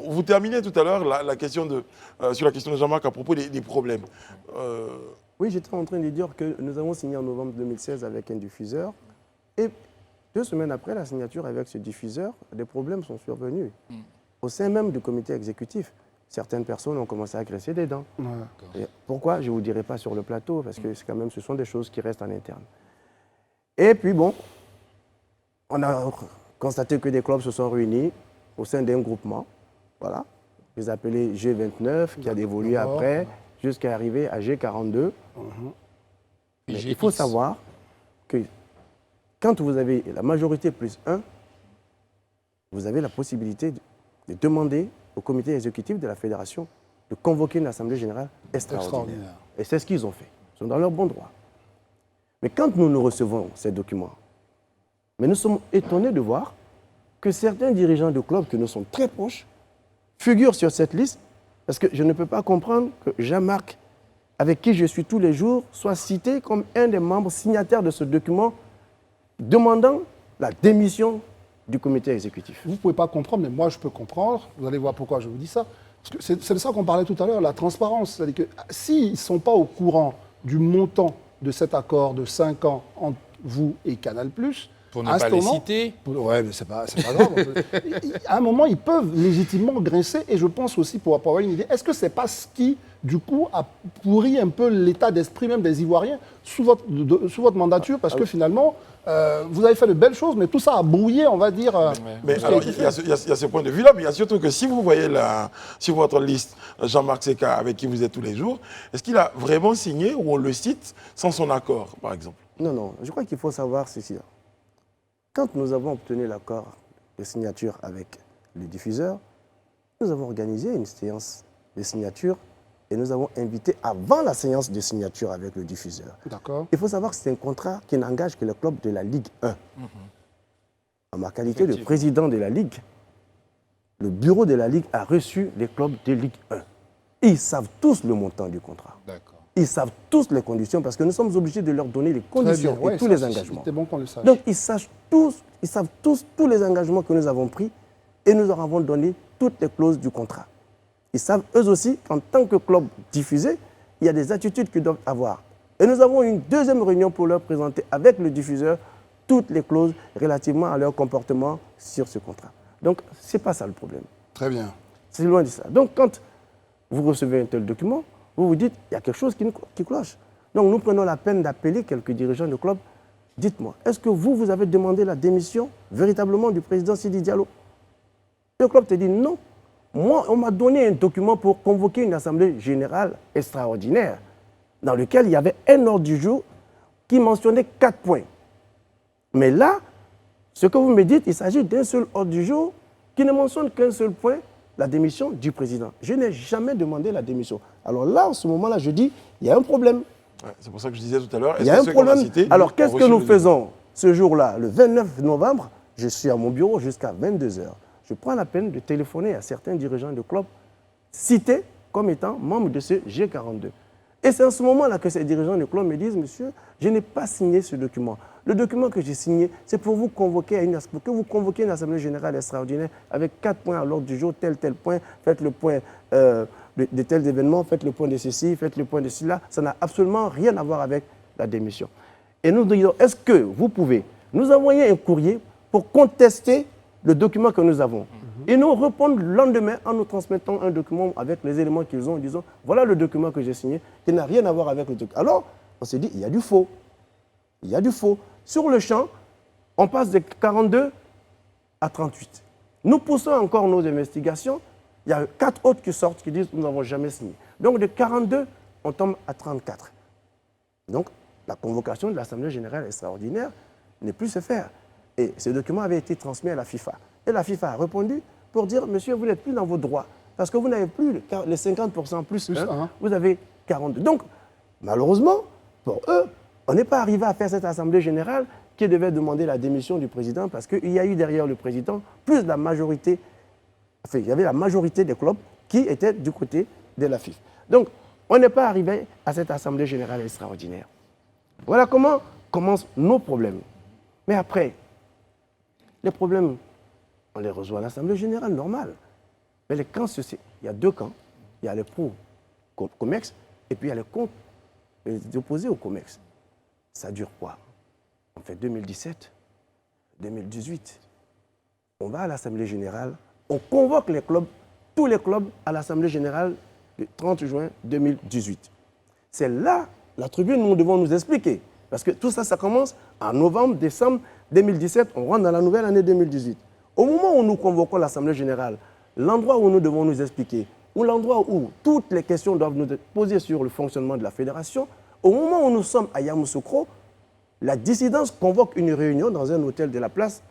vous terminez tout à l'heure la question sur la question de Jean-Marc à propos des problèmes. Oui, j'étais en train de dire que nous avons signé en novembre 2016 avec un diffuseur. Et 2 semaines après la signature avec ce diffuseur, des problèmes sont survenus. Au sein même du comité exécutif, certaines personnes ont commencé à graisser des dents. Ouais. Et pourquoi? Je ne vous dirai pas sur le plateau, parce que quand même, ce sont des choses qui restent en interne. Et puis bon, on a constaté que des clubs se sont réunis au sein d'un groupement, voilà, les appelés G29, qui a évolué après, jusqu'à arriver à G42. Mais il faut savoir que quand vous avez la majorité plus 1, vous avez la possibilité de demander au comité exécutif de la fédération de convoquer une assemblée générale extraordinaire. Et c'est ce qu'ils ont fait. Ils sont dans leur bon droit. Mais quand nous recevons ces documents, mais nous sommes étonnés de voir que certains dirigeants de clubs que nous sommes très proches figurent sur cette liste, parce que je ne peux pas comprendre que Jean-Marc, avec qui je suis tous les jours, soit cité comme un des membres signataires de ce document demandant la démission du comité exécutif. Vous ne pouvez pas comprendre, mais moi je peux comprendre. Vous allez voir pourquoi je vous dis ça. Parce que c'est de ça qu'on parlait tout à l'heure, la transparence. C'est-à-dire que s'ils ne sont pas au courant du montant de cet accord de 5 ans entre vous et Canal+, Pour ne pas les citer. Ouais, mais c'est pas grave. À un moment, ils peuvent légitimement grincer. Et je pense aussi, pour avoir une idée, est-ce que c'est pas ce qui, du coup, a pourri un peu l'état d'esprit même des Ivoiriens sous votre mandature? Parce que finalement, vous avez fait de belles choses, mais tout ça a brouillé, on va dire. Mais alors, il y a ce point de vue-là, mais il y a surtout que si vous voyez sur votre liste Jean-Marc Seka, avec qui vous êtes tous les jours, est-ce qu'il a vraiment signé ou on le cite sans son accord, par exemple? Non, non, je crois qu'il faut savoir ceci. Quand nous avons obtenu l'accord de signature avec le diffuseur, nous avons organisé une séance de signature et nous avons invité avant la séance de signature avec le diffuseur. D'accord. Il faut savoir que c'est un contrat qui n'engage que le club de la Ligue 1. En ma qualité de président de la Ligue, le bureau de la Ligue a reçu les clubs de Ligue 1. Ils savent tous le montant du contrat. D'accord. Ils savent tous les conditions parce que nous sommes obligés de leur donner les conditions et tous les engagements. C'était bon qu'on le sache. Donc ils savent tous les engagements que nous avons pris et nous leur avons donné toutes les clauses du contrat. Ils savent eux aussi qu'en tant que club diffusé, il y a des attitudes qu'ils doivent avoir. Et nous avons une deuxième réunion pour leur présenter avec le diffuseur toutes les clauses relativement à leur comportement sur ce contrat. Donc, ce n'est pas ça le problème. Très bien. C'est loin de ça. Donc, quand vous recevez un tel document, vous vous dites, il y a quelque chose qui cloche. Donc, nous prenons la peine d'appeler quelques dirigeants de club. Dites-moi, est-ce que vous avez demandé la démission véritablement du président Sidi Diallo? Le club te dit non. Moi, on m'a donné un document pour convoquer une assemblée générale extraordinaire dans lequel il y avait un ordre du jour qui mentionnait 4 points. Mais là, ce que vous me dites, il s'agit d'un seul ordre du jour qui ne mentionne qu'un seul point, la démission du président. Je n'ai jamais demandé la démission. Alors là, en ce moment-là, je dis, il y a un problème. Ouais, c'est pour ça que je disais tout à l'heure. Il y a un problème. Alors, qu'est-ce que nous faisons ce jour-là, le 29 novembre? Je suis à mon bureau jusqu'à 22 h. Je prends la peine de téléphoner à certains dirigeants de club cités comme étant membres de ce G42. Et c'est en ce moment-là que ces dirigeants de club me disent, monsieur, je n'ai pas signé ce document. Le document que j'ai signé, c'est pour vous convoquer que vous convoquiez une assemblée générale extraordinaire avec 4 points à l'ordre du jour, tel point, faites le point de tels événements, faites le point de ceci, faites le point de cela. Ça n'a absolument rien à voir avec la démission. Et nous disons, est-ce que vous pouvez nous envoyer un courrier pour contester le document que nous avons? Et nous répondre le lendemain en nous transmettant un document avec les éléments qu'ils ont, en disant, voilà le document que j'ai signé, qui n'a rien à voir avec le document. Alors, on s'est dit, il y a du faux. Il y a du faux. Sur le champ, on passe de 42 à 38. Nous poussons encore nos investigations. Il y a 4 autres qui sortent qui disent, nous n'avons jamais signé. Donc, de 42, on tombe à 34. Donc, la convocation de l'Assemblée générale extraordinaire n'est plus se faire. Et ce document avait été transmis à la FIFA. Et la FIFA a répondu pour dire, monsieur, vous n'êtes plus dans vos droits, parce que vous n'avez plus les 50% plus 1, vous avez 42. Donc, malheureusement, pour eux, on n'est pas arrivé à faire cette Assemblée générale qui devait demander la démission du président, parce qu'il y a eu derrière le président plus la majorité, enfin, il y avait la majorité des clubs qui étaient du côté de la FIFA. Donc, on n'est pas arrivé à cette Assemblée générale extraordinaire. Voilà comment commencent nos problèmes. Mais après, les problèmes, on les reçoit à l'Assemblée générale, normale. Mais les camps, il y a 2 camps. Il y a les pro-COMEX et puis il y a les contre, les opposés au COMEX. Ça dure quoi? On fait 2017, 2018. On va à l'Assemblée générale, on convoque les clubs, tous les clubs à l'Assemblée générale le 30 juin 2018. C'est là, la tribune, nous devons nous expliquer. Parce que tout ça, ça commence en novembre, décembre 2017, on rentre dans la nouvelle année 2018. Au moment où nous convoquons l'Assemblée générale, l'endroit où nous devons nous expliquer, ou l'endroit où toutes les questions doivent nous être posées sur le fonctionnement de la fédération, au moment où nous sommes à Yamoussoukro, la dissidence convoque une réunion dans un hôtel de la place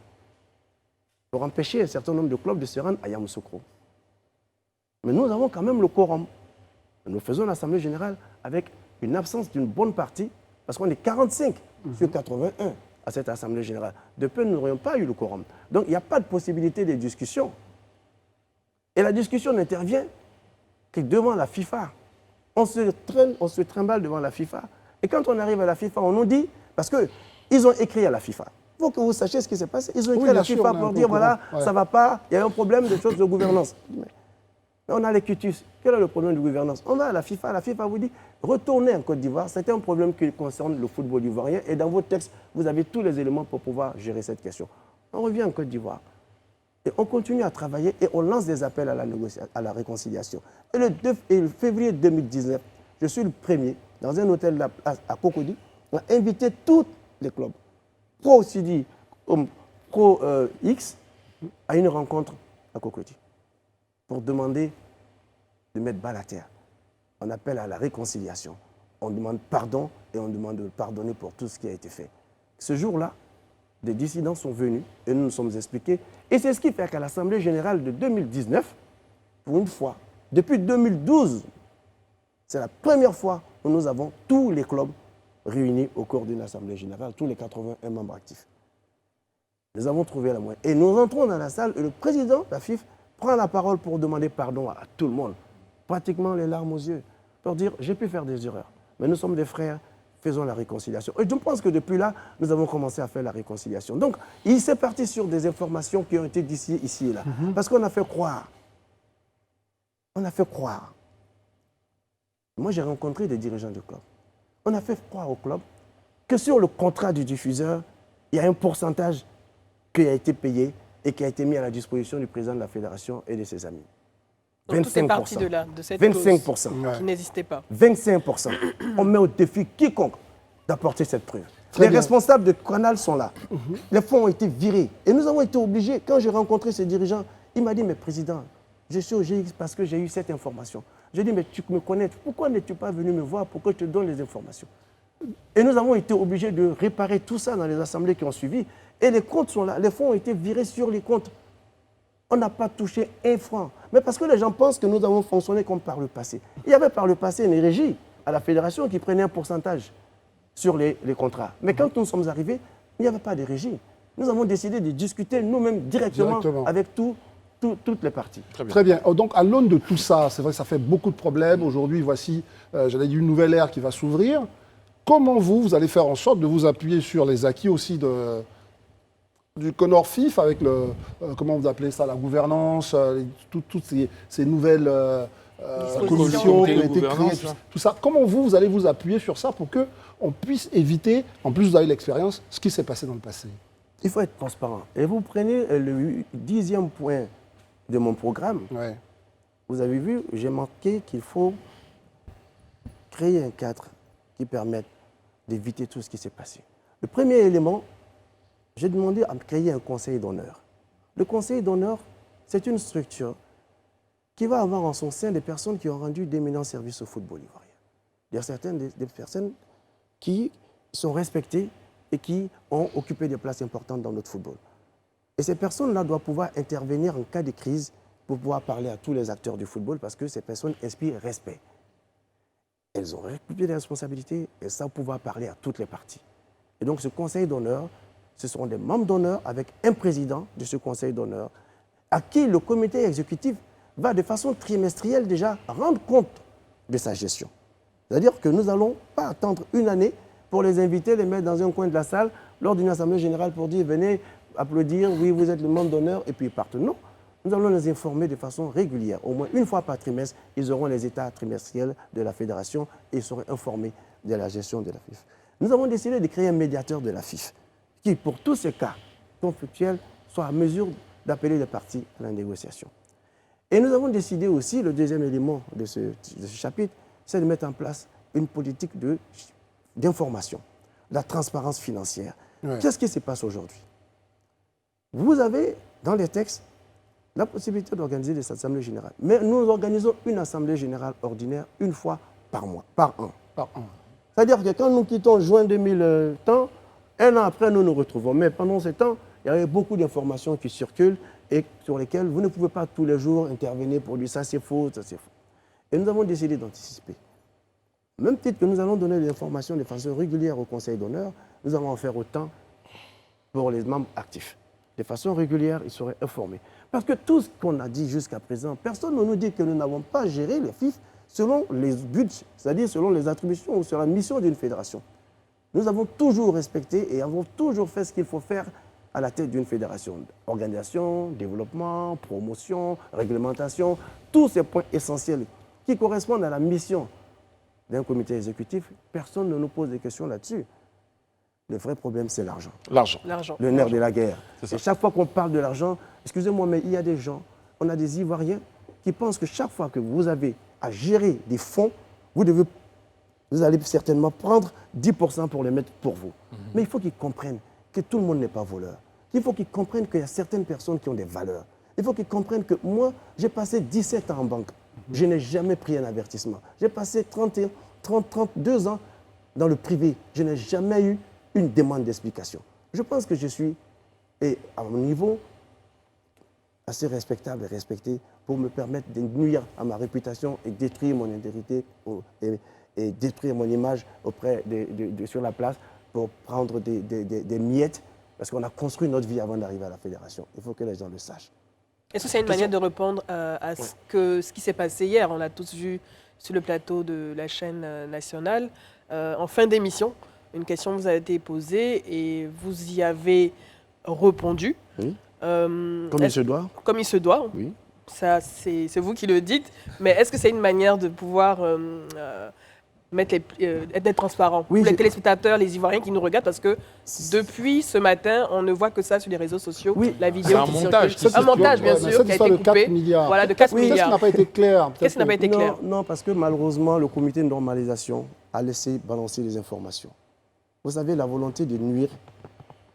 pour empêcher un certain nombre de clubs de se rendre à Yamoussoukro. Mais nous avons quand même le quorum. Nous faisons l'Assemblée générale avec une absence d'une bonne partie, parce qu'on est 45 sur 81 à cette Assemblée générale. Depuis, nous n'aurions pas eu le quorum. Donc, il n'y a pas de possibilité de discussion. Et la discussion n'intervient que devant la FIFA. On se trimballe devant la FIFA. Et quand on arrive à la FIFA, on nous dit, parce qu'ils ont écrit à la FIFA. Il faut que vous sachiez ce qui s'est passé. Ils ont écrit à la FIFA pour dire, voilà, ça ne va pas, il y a un problème de choses de gouvernance. Mais on a les quitus. Quel est le problème de gouvernance? On va à la FIFA vous dit, retournez en Côte d'Ivoire. C'est un problème qui concerne le football ivoirien. Et dans vos textes, vous avez tous les éléments pour pouvoir gérer cette question. On revient en Côte d'Ivoire. Et on continue à travailler et on lance des appels à la réconciliation. Et le février 2019, je suis le premier, dans un hôtel à Cocody, à inviter tous les clubs, pro-Sidi, pro-X, à une rencontre à Cocody, pour demander de mettre balle à terre. On appelle à la réconciliation. On demande pardon et on demande de pardonner pour tout ce qui a été fait. Ce jour-là, des dissidents sont venus et nous nous sommes expliqués. Et c'est ce qui fait qu'à l'Assemblée générale de 2019, pour une fois, depuis 2012, c'est la première fois où nous avons tous les clubs réunis au cours d'une Assemblée générale, tous les 81 membres actifs. Nous avons trouvé la moyenne. Et nous entrons dans la salle et le président de la FIF prend la parole pour demander pardon à tout le monde, pratiquement les larmes aux yeux, pour dire j'ai pu faire des erreurs, mais nous sommes des frères, faisons la réconciliation. Et je pense que depuis là, nous avons commencé à faire la réconciliation. Donc, il s'est parti sur des informations qui ont été d'ici, ici et là. Parce qu'on a fait croire on a fait croire. Moi, j'ai rencontré des dirigeants du club. On a fait croire au club que sur le contrat du diffuseur, il y a un pourcentage qui a été payé et qui a été mis à la disposition du président de la fédération et de ses amis. Donc, tout est parti de là, de cette 25%. clause qui n'existait pas. 25%. On met au défi quiconque d'apporter cette preuve. Les responsables de Canal sont là. Les fonds ont été virés. Et nous avons été obligés, quand j'ai rencontré ces dirigeants, il m'a dit, mais président, je suis au GX parce que j'ai eu cette information. J'ai dit, mais tu me connais, pourquoi n'es-tu pas venu me voir pour que je te donne les informations? Et nous avons été obligés de réparer tout ça dans les assemblées qui ont suivi. Et les comptes sont là, les fonds ont été virés sur les comptes. On n'a pas touché un franc. Mais parce que les gens pensent que nous avons fonctionné comme par le passé. Il y avait par le passé une régie à la fédération qui prenait un pourcentage sur les contrats. Mais quand nous sommes arrivés, il n'y avait pas de régie. Nous avons décidé de discuter nous-mêmes directement avec toutes les parties. Très bien. Donc, à l'aune de tout ça, c'est vrai que ça fait beaucoup de problèmes. Aujourd'hui, voici, j'allais dire, une nouvelle ère qui va s'ouvrir. Comment vous allez faire en sorte de vous appuyer sur les acquis aussi du Conor FIF avec comment vous appelez ça, la gouvernance, toutes ces nouvelles commissions qui ont été créées, tout ça. Comment vous allez vous appuyer sur ça pour qu'on puisse éviter, en plus vous avez l'expérience, ce qui s'est passé dans le passé? Il faut être transparent. Et vous prenez le 10e point de mon programme. Ouais. Vous avez vu, j'ai marqué qu'il faut créer un cadre qui permette d'éviter tout ce qui s'est passé. Le premier élément, j'ai demandé à créer un conseil d'honneur. Le conseil d'honneur, c'est une structure qui va avoir en son sein des personnes qui ont rendu d'éminents services au football ivoirien. Il y a certaines des personnes qui sont respectées et qui ont occupé des places importantes dans notre football. Et ces personnes-là doivent pouvoir intervenir en cas de crise pour pouvoir parler à tous les acteurs du football parce que ces personnes inspirent respect. Elles ont récupéré des responsabilités et savent pouvoir parler à toutes les parties. Et donc ce conseil d'honneur, ce seront des membres d'honneur avec un président de ce conseil d'honneur à qui le comité exécutif va de façon trimestrielle déjà rendre compte de sa gestion. C'est-à-dire que nous n'allons pas attendre une année pour les inviter, les mettre dans un coin de la salle lors d'une assemblée générale pour dire venez applaudir, oui vous êtes le membre d'honneur et puis ils partent. Non, nous allons les informer de façon régulière. Au moins une fois par trimestre, ils auront les états trimestriels de la fédération et ils seront informés de la gestion de la FIF. Nous avons décidé de créer un médiateur de la FIF qui, pour tous ces cas conflictuels, soit à mesure d'appeler les parties à la négociation. Et nous avons décidé aussi, le deuxième élément de ce chapitre, c'est de mettre en place une politique d'information, de la transparence financière. Ouais. Qu'est-ce qui se passe aujourd'hui? Vous avez, dans les textes, la possibilité d'organiser des assemblées générales. Mais nous organisons une assemblée générale ordinaire une fois par mois, par an. C'est-à-dire que quand nous quittons juin 2000, un an après, nous nous retrouvons. Mais pendant ce temps, il y avait beaucoup d'informations qui circulent et sur lesquelles vous ne pouvez pas tous les jours intervenir pour dire ça c'est faux, ça c'est faux. Et nous avons décidé d'anticiper. Même titre que nous allons donner des informations de façon régulière au Conseil d'honneur, nous allons en faire autant pour les membres actifs. De façon régulière, ils seraient informés. Parce que tout ce qu'on a dit jusqu'à présent, personne ne nous dit que nous n'avons pas géré les FIF selon les budgets, c'est-à-dire selon les attributions ou sur la mission d'une fédération. Nous avons toujours respecté et avons toujours fait ce qu'il faut faire à la tête d'une fédération. Organisation, développement, promotion, réglementation, tous ces points essentiels qui correspondent à la mission d'un comité exécutif, personne ne nous pose des questions là-dessus. Le vrai problème, c'est l'argent. L'argent. Le nerf de la guerre. Et chaque fois qu'on parle de l'argent, excusez-moi, mais il y a des gens, on a des Ivoiriens qui pensent que chaque fois que vous avez à gérer des fonds, vous allez certainement prendre 10% pour les mettre pour vous. Mais il faut qu'ils comprennent que tout le monde n'est pas voleur. Il faut qu'ils comprennent qu'il y a certaines personnes qui ont des valeurs. Il faut qu'ils comprennent que moi, j'ai passé 17 ans en banque. Je n'ai jamais pris un avertissement. J'ai passé 32 ans dans le privé. Je n'ai jamais eu une demande d'explication. Je pense que je suis à un niveau assez respectable et respecté pour me permettre de nuire à ma réputation et détruire mon intégrité et détruire mon image sur la place pour prendre des miettes parce qu'on a construit notre vie avant d'arriver à la fédération. Il faut que les gens le sachent. Est-ce que c'est une manière de répondre à ce qui s'est passé hier? On l'a tous vu sur le plateau de la chaîne nationale. En fin d'émission, une question vous a été posée et vous y avez répondu. Oui. Comme il se doit. Comme il se doit. Oui. Ça, c'est vous qui le dites. Mais est-ce que c'est une manière de pouvoir d'être transparent Oui, pour les téléspectateurs, les Ivoiriens qui nous regardent, parce que depuis ce matin, on ne voit que ça sur les réseaux sociaux. Oui. La vidéo C'est un qui montage circule. qui Un montage, bien Ouais, mais sûr, cette qui a histoire été de 4 coupé. milliards. Voilà, de 4 Oui, qu'est-ce qui milliards. n'a pas été clair? Qu'est-ce qui n'a pas été clair? Non, parce que malheureusement, le comité de normalisation a laissé balancer les informations. Vous savez, la volonté de nuire,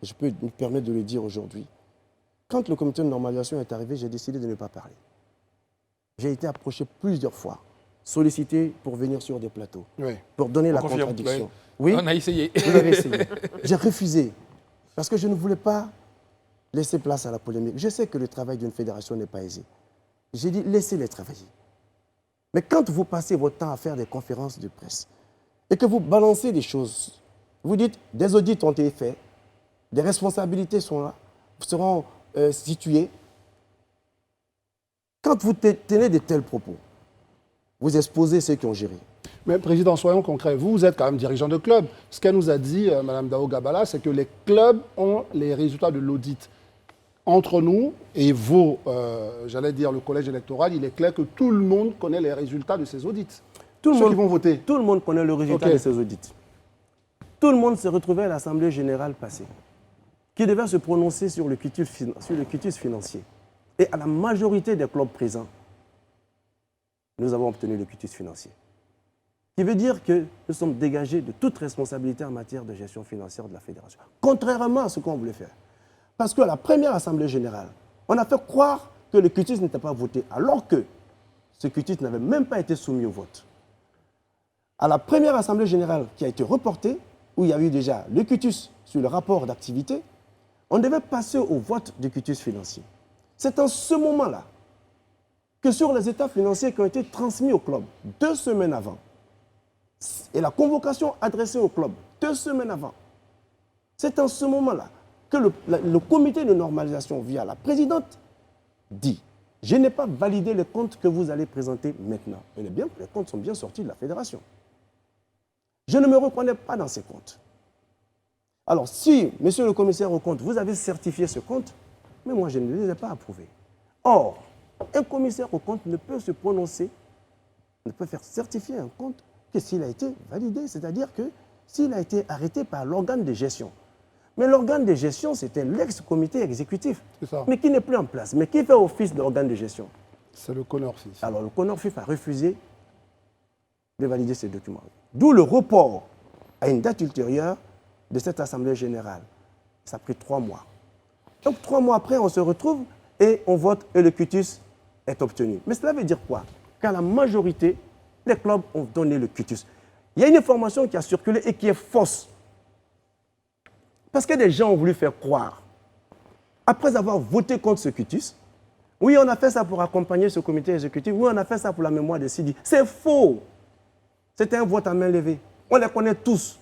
je peux me permettre de le dire aujourd'hui, quand le comité de normalisation est arrivé, j'ai décidé de ne pas parler. J'ai été approché plusieurs fois, sollicité pour venir sur des plateaux, Oui. pour donner la confirme. contradiction. Oui, On a essayé. vous avez essayé. J'ai refusé, parce que je ne voulais pas laisser place à la polémique. Je sais que le travail d'une fédération n'est pas aisé. J'ai dit, laissez-les travailler. Mais quand vous passez votre temps à faire des conférences de presse et que vous balancez des choses, vous dites, des audits ont été faits, des responsabilités sont là, seront situées. Quand vous tenez de tels propos, vous exposez ceux qui ont géré. Mais Président, soyons concrets. Vous êtes quand même dirigeant de club. Ce qu'elle nous a dit, Mme Dao Gabala, c'est que les clubs ont les résultats de l'audit. Entre nous et vous, j'allais dire le collège électoral, il est clair que tout le monde connaît les résultats de ces audits. Tout le Ceux monde, qui vont voter. Tout le monde connaît le résultat Ok. de ces audits. Tout le monde s'est retrouvé à l'Assemblée générale passée, qui devait se prononcer sur le quitus financier. Et à la majorité des clubs présents, nous avons obtenu le quitus financier. Ce qui veut dire que nous sommes dégagés de toute responsabilité en matière de gestion financière de la fédération. Contrairement à ce qu'on voulait faire. Parce qu'à la première Assemblée générale, on a fait croire que le quitus n'était pas voté, alors que ce quitus n'avait même pas été soumis au vote. À la première Assemblée générale qui a été reportée, où il y a eu déjà le quitus sur le rapport d'activité, on devait passer au vote du quitus financier. C'est en ce moment-là que sur les états financiers qui ont été transmis au club 2 semaines avant, et la convocation adressée au club 2 semaines avant, c'est en ce moment-là que le comité de normalisation, via la présidente, dit « Je n'ai pas validé les comptes que vous allez présenter maintenant. » Les comptes sont bien sortis de la fédération. Je ne me reconnais pas dans ces comptes. Alors, si, monsieur le commissaire aux comptes, vous avez certifié ce compte, mais moi, je ne les ai pas approuvés. Or, un commissaire aux comptes ne peut se prononcer, ne peut faire certifier un compte que s'il a été validé, c'est-à-dire que s'il a été arrêté par l'organe de gestion. Mais l'organe de gestion, c'était l'ex-comité exécutif, C'est ça. mais qui n'est plus en place, mais qui fait office d'organe de gestion. C'est le CONORFIS. Alors, le CONORFIF a refusé de valider ces documents. D'où le report à une date ultérieure de cette Assemblée générale. Ça a pris 3 mois. Donc, 3 mois après, on se retrouve et on vote et le quitus est obtenu. Mais cela veut dire quoi? Qu'à la majorité, les clubs ont donné le quitus. Il y a une information qui a circulé et qui est fausse. Parce que des gens ont voulu faire croire, après avoir voté contre ce quitus, oui, on a fait ça pour accompagner ce comité exécutif, oui, on a fait ça pour la mémoire de Sidi. C'est faux. C'était un vote à main levée. On les connaît tous.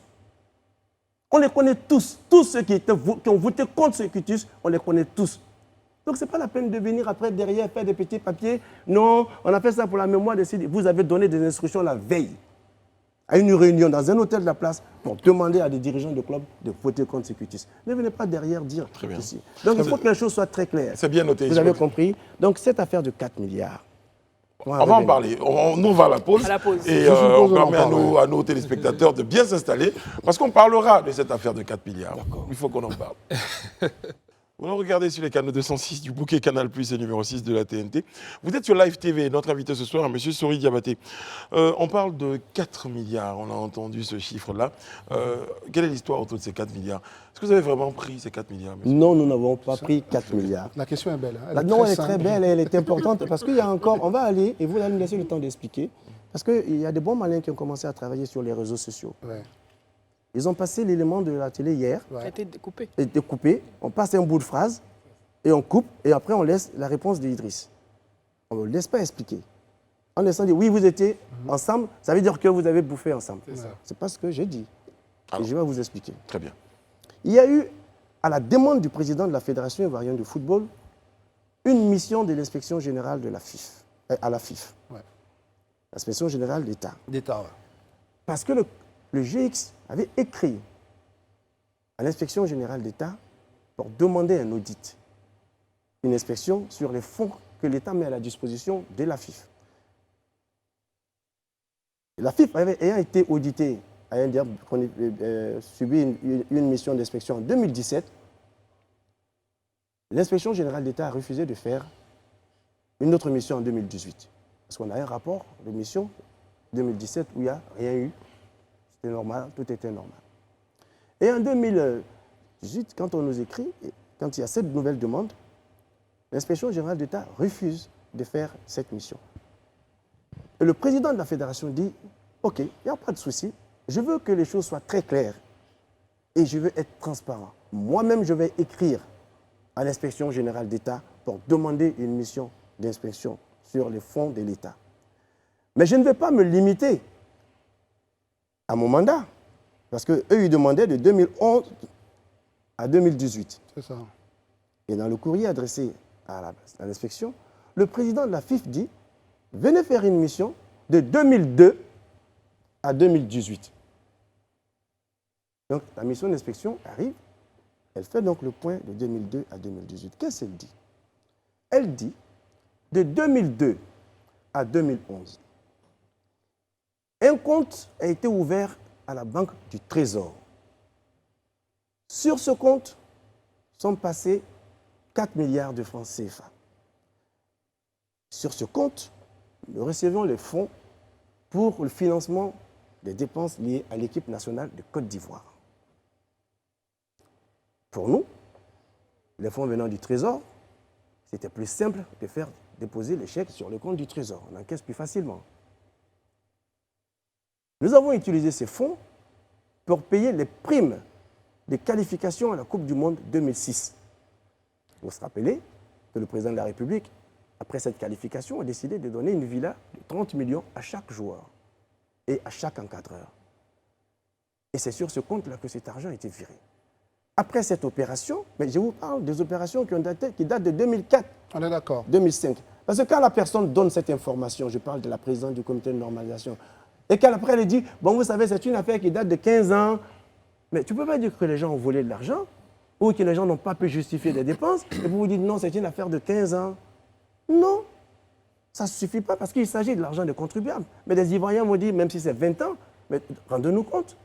On les connaît tous. Tous ceux qui ont voté contre ce quitus, on les connaît tous. Donc, ce n'est pas la peine de venir après, derrière, faire des petits papiers. Non, on a fait ça pour la mémoire de Sidi. Vous avez donné des instructions la veille à une réunion dans un hôtel de la place pour demander à des dirigeants de club de voter contre ce quitus. Ne venez pas derrière dire ici. Donc, il faut que les choses soient très claires. C'est bien noté. Vous avez compris? Donc, cette affaire de 4 milliards, on va en parler. On va à la pause. À la pause. Et Je suppose on on en permet parle, à nos téléspectateurs de bien s'installer parce qu'on parlera de cette affaire de 4 milliards. Il faut qu'on en parle. Vous nous regardez sur les canaux 206 du bouquet Canal+, et numéro 6 de la TNT. Vous êtes sur Live TV. Notre invité ce soir est M. Sori Diabaté. On parle de 4 milliards. On a entendu ce chiffre-là. Quelle est l'histoire autour de ces 4 milliards? Est-ce que vous avez vraiment pris ces 4 milliards, monsieur? non, nous n'avons pas pris 4 milliards. La question est belle. Hein. Non, elle est simple. très belle, elle est importante parce qu'il y a encore, on va aller, et vous allez me laisser le temps d'expliquer, parce qu'il y a des bons malins qui ont commencé à travailler sur les réseaux sociaux. Ouais. Ils ont passé l'élément de la télé hier, Ça a été découpé. et découpé, on passe un bout de phrase, et on coupe, et après on laisse la réponse d'Idriss. On ne le laisse pas expliquer. En laissant dire, oui, vous étiez ensemble, ça veut dire que vous avez bouffé ensemble. C'est pas ce que j'ai dit. Et je vais vous expliquer. Très bien. Il y a eu, à la demande du président de la Fédération ivoirienne de football, une mission de l'inspection générale de la FIF, à la FIF. Ouais. L'inspection générale d'État. D'État, ouais. Parce que le GX avait écrit à l'inspection générale d'État pour demander un audit, une inspection sur les fonds que l'État met à la disposition de la FIF. La FIF ayant été auditée, ayant subi une mission d'inspection en 2017, l'inspection générale d'État a refusé de faire une autre mission en 2018. Parce qu'on a un rapport de mission 2017 où il n'y a rien eu. C'était normal, tout était normal. Et en 2018, quand on nous écrit, quand il y a cette nouvelle demande, l'inspection générale d'État refuse de faire cette mission. Et le président de la fédération dit, OK, il n'y a pas de souci, je veux que les choses soient très claires et je veux être transparent. Moi-même, je vais écrire à l'inspection générale d'État pour demander une mission d'inspection sur les fonds de l'État. Mais je ne vais pas me limiter à mon mandat, parce qu'eux, ils demandaient de 2011 à 2018. C'est ça. Et dans le courrier adressé à l'inspection, le président de la FIF dit « Venez faire une mission de 2002 à 2018 ». Donc, la mission d'inspection arrive, elle fait donc le point de 2002 à 2018. Qu'est-ce qu'elle dit? Elle dit, de 2002 à 2011, un compte a été ouvert à la Banque du Trésor. Sur ce compte sont passés 4 milliards de francs CFA. Sur ce compte, nous recevons les fonds pour le financement des dépenses liées à l'équipe nationale de Côte d'Ivoire. Pour nous, les fonds venant du Trésor, c'était plus simple de faire déposer les chèques sur le compte du Trésor. On encaisse plus facilement. Nous avons utilisé ces fonds pour payer les primes de qualification à la Coupe du Monde 2006. Vous vous rappelez que le président de la République, après cette qualification, a décidé de donner une villa de 30 millions à chaque joueur et à chaque encadreur. Et c'est sur ce compte-là que cet argent a été viré. Après cette opération, mais je vous parle des opérations qui datent de 2004. On est d'accord. 2005. Parce que quand la personne donne cette information, je parle de la présidente du comité de normalisation, et qu'après elle dit, bon vous savez, c'est une affaire qui date de 15 ans, mais tu ne peux pas dire que les gens ont volé de l'argent, ou que les gens n'ont pas pu justifier des dépenses, et vous vous dites, non, c'est une affaire de 15 ans. Non, ça ne suffit pas parce qu'il s'agit de l'argent des contribuables. Mais les Ivoiriens m'ont dit, même si c'est 20 ans, mais rendez-nous compte.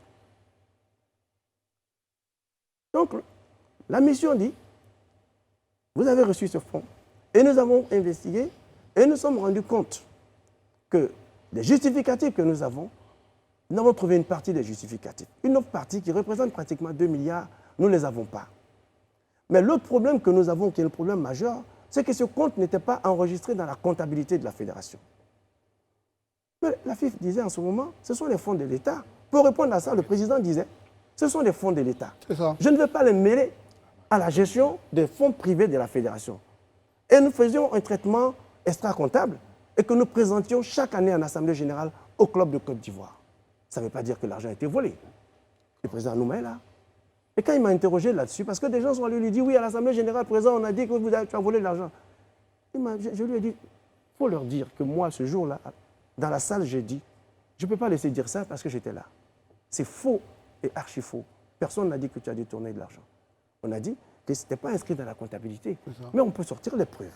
Donc, la mission dit, vous avez reçu ce fonds, et nous avons investigué, et nous sommes rendus compte que les justificatifs que nous avons trouvé une partie des justificatifs. Une autre partie qui représente pratiquement 2 milliards, nous ne les avons pas. Mais l'autre problème que nous avons, qui est le problème majeur, c'est que ce compte n'était pas enregistré dans la comptabilité de la fédération. Mais la FIF disait en ce moment, ce sont les fonds de l'État. Pour répondre à ça, le président disait, ce sont des fonds de l'État. Je ne veux pas les mêler à la gestion des fonds privés de la fédération. Et nous faisions un traitement extra-comptable et que nous présentions chaque année en Assemblée générale au club de Côte d'Ivoire. Ça ne veut pas dire que l'argent a été volé. Le président Nouma est là. Et quand il m'a interrogé là-dessus, parce que des gens sont allés lui dire, oui, à l'Assemblée générale, président, on a dit que tu as volé de l'argent. Je lui ai dit, il faut leur dire que moi, ce jour-là, dans la salle, j'ai dit, je ne peux pas laisser dire ça parce que j'étais là. C'est faux et archi faux. Personne n'a dit que tu as détourné de l'argent. On a dit que ce n'était pas inscrit dans la comptabilité, mais on peut sortir les preuves.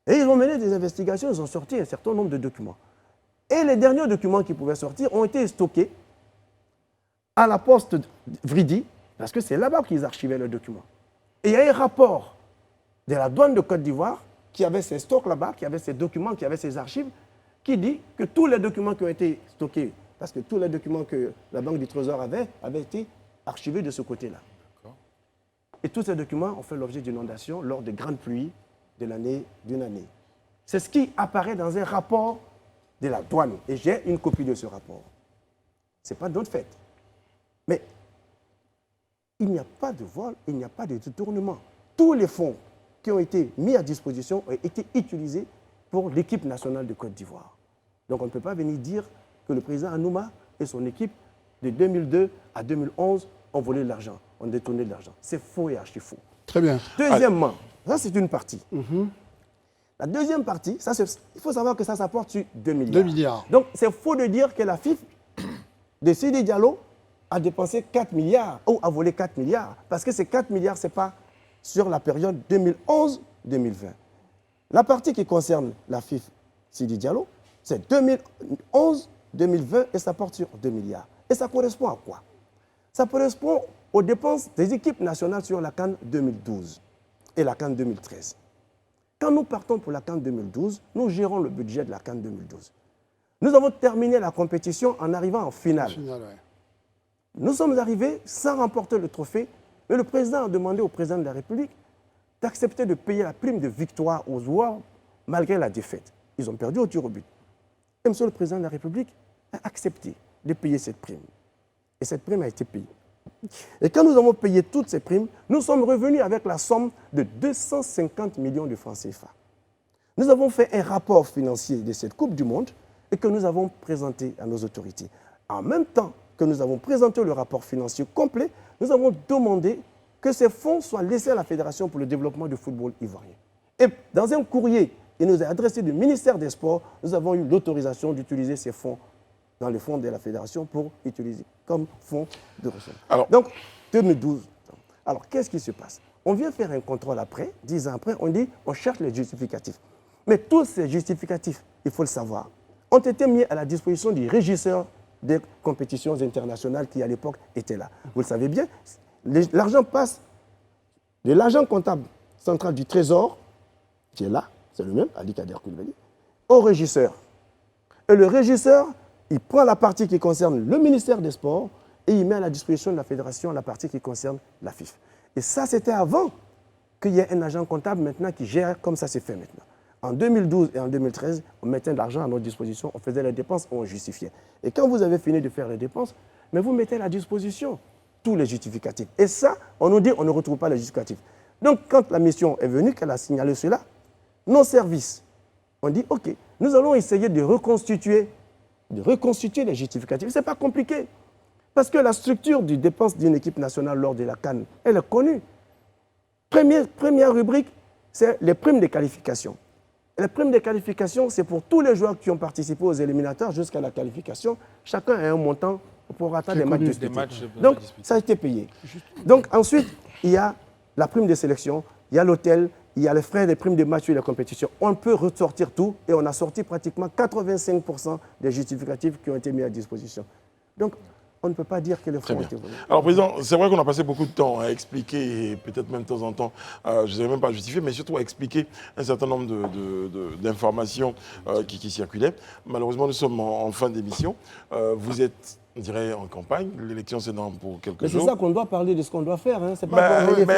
Et ils ont mené des investigations, ils ont sorti un certain nombre de documents. Et les derniers documents qui pouvaient sortir ont été stockés à la poste Vridi, parce que c'est là-bas qu'ils archivaient le document. Et il y a un rapport de la douane de Côte d'Ivoire qui avait ses stocks là-bas, qui avait ses documents, qui avait ses archives, qui dit que tous les documents qui ont été stockés, parce que tous les documents que la Banque du Trésor avaient été archivés de ce côté-là. Et tous ces documents ont fait l'objet d'inondations lors de grandes pluies d'une année. C'est ce qui apparaît dans un rapport de la douane. Et j'ai une copie de ce rapport. Ce n'est pas notre fait. Mais il n'y a pas de vol, il n'y a pas de détournement. Tous les fonds qui ont été mis à disposition ont été utilisés pour l'équipe nationale de Côte d'Ivoire. Donc on ne peut pas venir dire que le président Anouma et son équipe de 2002 à 2011 ont volé de l'argent, ont détourné de l'argent. C'est faux et archi faux. Très bien. Deuxièmement, ça c'est une partie. La deuxième partie, il faut savoir que ça porte sur 2 milliards. 2 milliards. Donc c'est faux de dire que la FIF de Sidi Diallo a dépensé 4 milliards ou a volé 4 milliards. Parce que ces 4 milliards, ce n'est pas sur la période 2011-2020. La partie qui concerne la FIF Sidi Diallo, c'est 2011, 2020 et ça porte sur 2 milliards. Et ça correspond à quoi? Ça correspond aux dépenses des équipes nationales sur la CAN 2012 et la CAN 2013. Quand nous partons pour la CAN 2012, nous gérons le budget de la CAN 2012. Nous avons terminé la compétition en arrivant en finale. Nous sommes arrivés sans remporter le trophée, mais le président a demandé au président de la République d'accepter de payer la prime de victoire aux joueurs malgré la défaite. Ils ont perdu au tir au but. Et monsieur le président de la République a accepté de payer cette prime. Et cette prime a été payée. Et quand nous avons payé toutes ces primes, nous sommes revenus avec la somme de 250 millions de francs CFA. Nous avons fait un rapport financier de cette Coupe du Monde et que nous avons présenté à nos autorités. En même temps que nous avons présenté le rapport financier complet, nous avons demandé que ces fonds soient laissés à la Fédération pour le développement du football ivoirien. Et dans un courrier qui nous est adressé du ministère des Sports, nous avons eu l'autorisation d'utiliser ces fonds dans les fonds de la Fédération pour utiliser comme fonds de ressources. Donc, 2012. Alors, qu'est-ce qui se passe? On vient faire un contrôle après, 10 ans après, on dit on cherche les justificatifs. Mais tous ces justificatifs, il faut le savoir, ont été mis à la disposition du régisseur des compétitions internationales qui, à l'époque, était là. Vous le savez bien, l'argent passe de l'agent comptable central du Trésor, qui est là, c'est le même, Ali Kader Koulibaly, au régisseur. Et le régisseur, il prend la partie qui concerne le ministère des Sports et il met à la disposition de la Fédération la partie qui concerne la FIF. Et ça, c'était avant qu'il y ait un agent comptable maintenant qui gère comme ça s'est fait maintenant. En 2012 et en 2013, on mettait de l'argent à notre disposition, on faisait les dépenses, on justifiait. Et quand vous avez fini de faire les dépenses, mais vous mettez à la disposition tous les justificatifs. Et ça, on nous dit, on ne retrouve pas les justificatifs. Donc, quand la mission est venue, qu'elle a signalé cela, nos services ont dit, OK, nous allons essayer de reconstituer les justificatifs. Ce n'est pas compliqué. Parce que la structure des dépenses d'une équipe nationale lors de la CAN, elle est connue. Première rubrique, c'est les primes de qualification. Et les primes de qualification, c'est pour tous les joueurs qui ont participé aux éliminatoires jusqu'à la qualification. Chacun a un montant pour atteindre des matchs disputés. Donc, ça a été payé. Donc, ensuite, il y a la prime de sélection, il y a l'hôtel, il y a les frais des primes de match et la compétition. On peut ressortir tout et on a sorti pratiquement 85% des justificatifs qui ont été mis à disposition. Donc, on ne peut pas dire que les fonds ont été volés. Alors, Président, c'est vrai qu'on a passé beaucoup de temps à expliquer, et peut-être même de temps en temps, je ne sais même pas justifier, mais surtout à expliquer un certain nombre d'informations qui circulaient. Malheureusement, nous sommes en fin d'émission. Vous êtes, on dirait, en campagne. L'élection, c'est pour quelques jours. C'est ça qu'on doit parler de ce qu'on doit faire. Hein.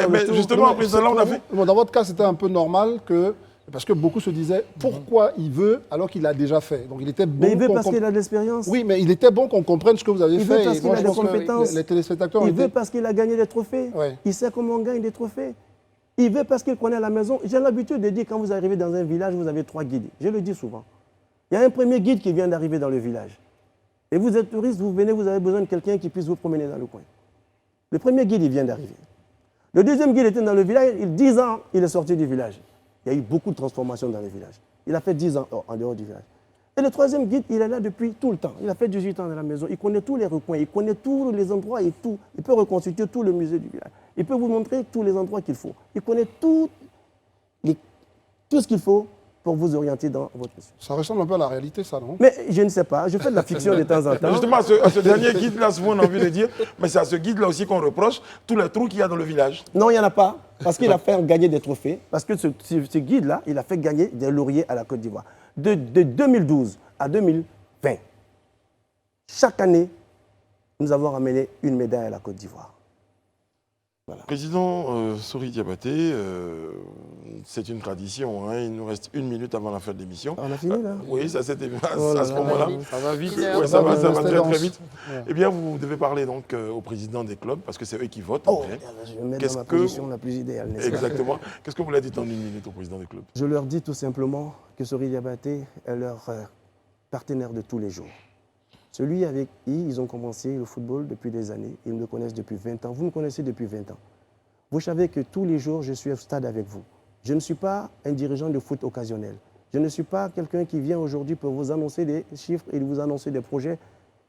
Mais justement, Président, là, on a fait... Dans votre cas, c'était un peu normal que... Parce que beaucoup se disaient pourquoi il veut alors qu'il a déjà fait. Donc il était bon. Mais il veut parce qu'il a de l'expérience. Oui, mais il était bon qu'on comprenne ce que vous avez fait. Il veut parce qu'il a des compétences. Les téléspectateurs il veut parce qu'il a gagné des trophées. Ouais. Il sait comment on gagne des trophées. Il veut parce qu'il connaît la maison. J'ai l'habitude de dire quand vous arrivez dans un village, vous avez 3 guides. Je le dis souvent. Il y a un premier guide qui vient d'arriver dans le village. Et vous êtes touriste, vous venez, vous avez besoin de quelqu'un qui puisse vous promener dans le coin. Le premier guide, il vient d'arriver. Le deuxième guide était dans le village. 10 ans, il est sorti du village. Il y a eu beaucoup de transformations dans le village. Il a fait 10 ans en dehors du village. Et le troisième guide, il est là depuis tout le temps. Il a fait 18 ans dans la maison. Il connaît tous les recoins, il connaît tous les endroits et tout. Il peut reconstituer tout le musée du village. Il peut vous montrer tous les endroits qu'il faut. Il connaît tout ce qu'il faut pour vous orienter dans votre mission. Ça ressemble un peu à la réalité, ça, non? Mais je ne sais pas. Je fais de la fiction de temps en temps. Justement, à ce dernier guide-là, souvent on a envie de dire, mais c'est à ce guide-là aussi qu'on reproche tous les trous qu'il y a dans le village. Non, il n'y en a pas. Parce qu'il a fait gagner des trophées. Parce que ce guide-là, il a fait gagner des lauriers à la Côte d'Ivoire. De 2012 à 2020, chaque année, nous avons ramené une médaille à la Côte d'Ivoire. Voilà. Président Sori Diabaté, c'est une tradition. Hein, il nous reste 1 minute avant la fin de l'émission. On a fini là? Oui, ça c'était à ce moment-là. Ça va vite. Ouais, ça va très très vite. Ouais. Eh bien, vous devez parler donc au président des clubs, parce que c'est eux qui votent. Oh, je vais mettre dans ma position la plus idéale. Exactement. Qu'est-ce que vous leur dites en 1 minute au président des clubs? Je leur dis tout simplement que Sori Diabaté est leur partenaire de tous les jours. Celui avec qui ils ont commencé le football depuis des années. Ils me connaissent depuis 20 ans. Vous me connaissez depuis 20 ans. Vous savez que tous les jours, je suis au stade avec vous. Je ne suis pas un dirigeant de foot occasionnel. Je ne suis pas quelqu'un qui vient aujourd'hui pour vous annoncer des chiffres et vous annoncer des projets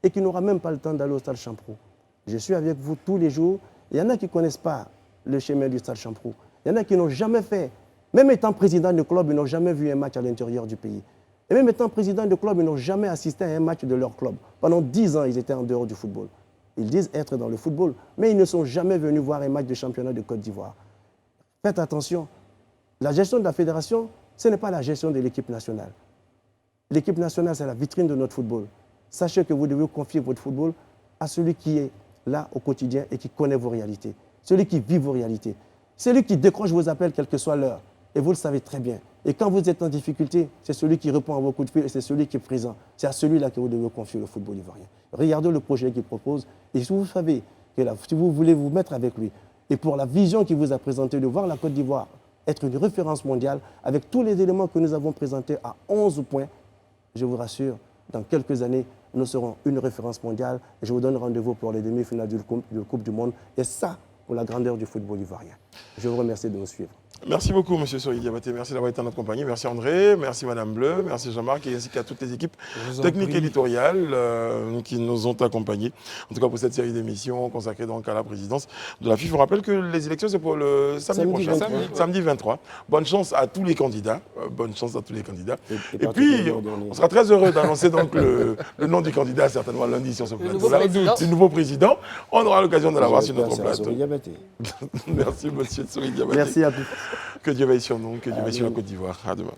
et qui n'aura même pas le temps d'aller au stade Champrou. Je suis avec vous tous les jours. Il y en a qui ne connaissent pas le chemin du stade Champrou. Il y en a qui n'ont jamais fait Même étant président de club, ils n'ont jamais vu un match à l'intérieur du pays. Et même étant président de club, ils n'ont jamais assisté à un match de leur club. Pendant 10 ans, ils étaient en dehors du football. Ils disent être dans le football, mais ils ne sont jamais venus voir un match de championnat de Côte d'Ivoire. Faites attention, la gestion de la fédération, ce n'est pas la gestion de l'équipe nationale. L'équipe nationale, c'est la vitrine de notre football. Sachez que vous devez confier votre football à celui qui est là au quotidien et qui connaît vos réalités. Celui qui vit vos réalités. Celui qui décroche vos appels, quelle que soit l'heure. Et vous le savez très bien. Et quand vous êtes en difficulté, c'est celui qui répond à vos coups de fil et c'est celui qui est présent. C'est à celui-là que vous devez confier le football ivoirien. Regardez le projet qu'il propose. Et si vous savez que si vous voulez vous mettre avec lui, et pour la vision qu'il vous a présentée de voir la Côte d'Ivoire être une référence mondiale, avec tous les éléments que nous avons présentés à 11 points, je vous rassure, dans quelques années, nous serons une référence mondiale. Et je vous donne rendez-vous pour les demi-finales de Coupe du Monde. Et ça, pour la grandeur du football ivoirien. Je vous remercie de nous suivre. Merci beaucoup, M. Sori Diabaté. Merci d'avoir été en notre compagnie. Merci André, merci Madame Bleu, merci Jean-Marc et ainsi qu'à toutes les équipes techniques et éditoriales qui nous ont accompagnés. En tout cas, pour cette série d'émissions consacrée donc à la présidence de la FIFA. On rappelle que les élections, c'est pour le samedi prochain, samedi 23. Bonne chance à tous les candidats. Bonne chance à tous les candidats. Et puis, on sera très heureux d'annoncer donc le nom du candidat, certainement lundi sur ce plateau-là. Du nouveau président. On aura l'occasion de l'avoir sur notre plateau. Merci, M. Sori Diabaté. Merci à tous. Que Dieu veille sur nous, que Dieu veille sur la Côte d'Ivoire. À demain.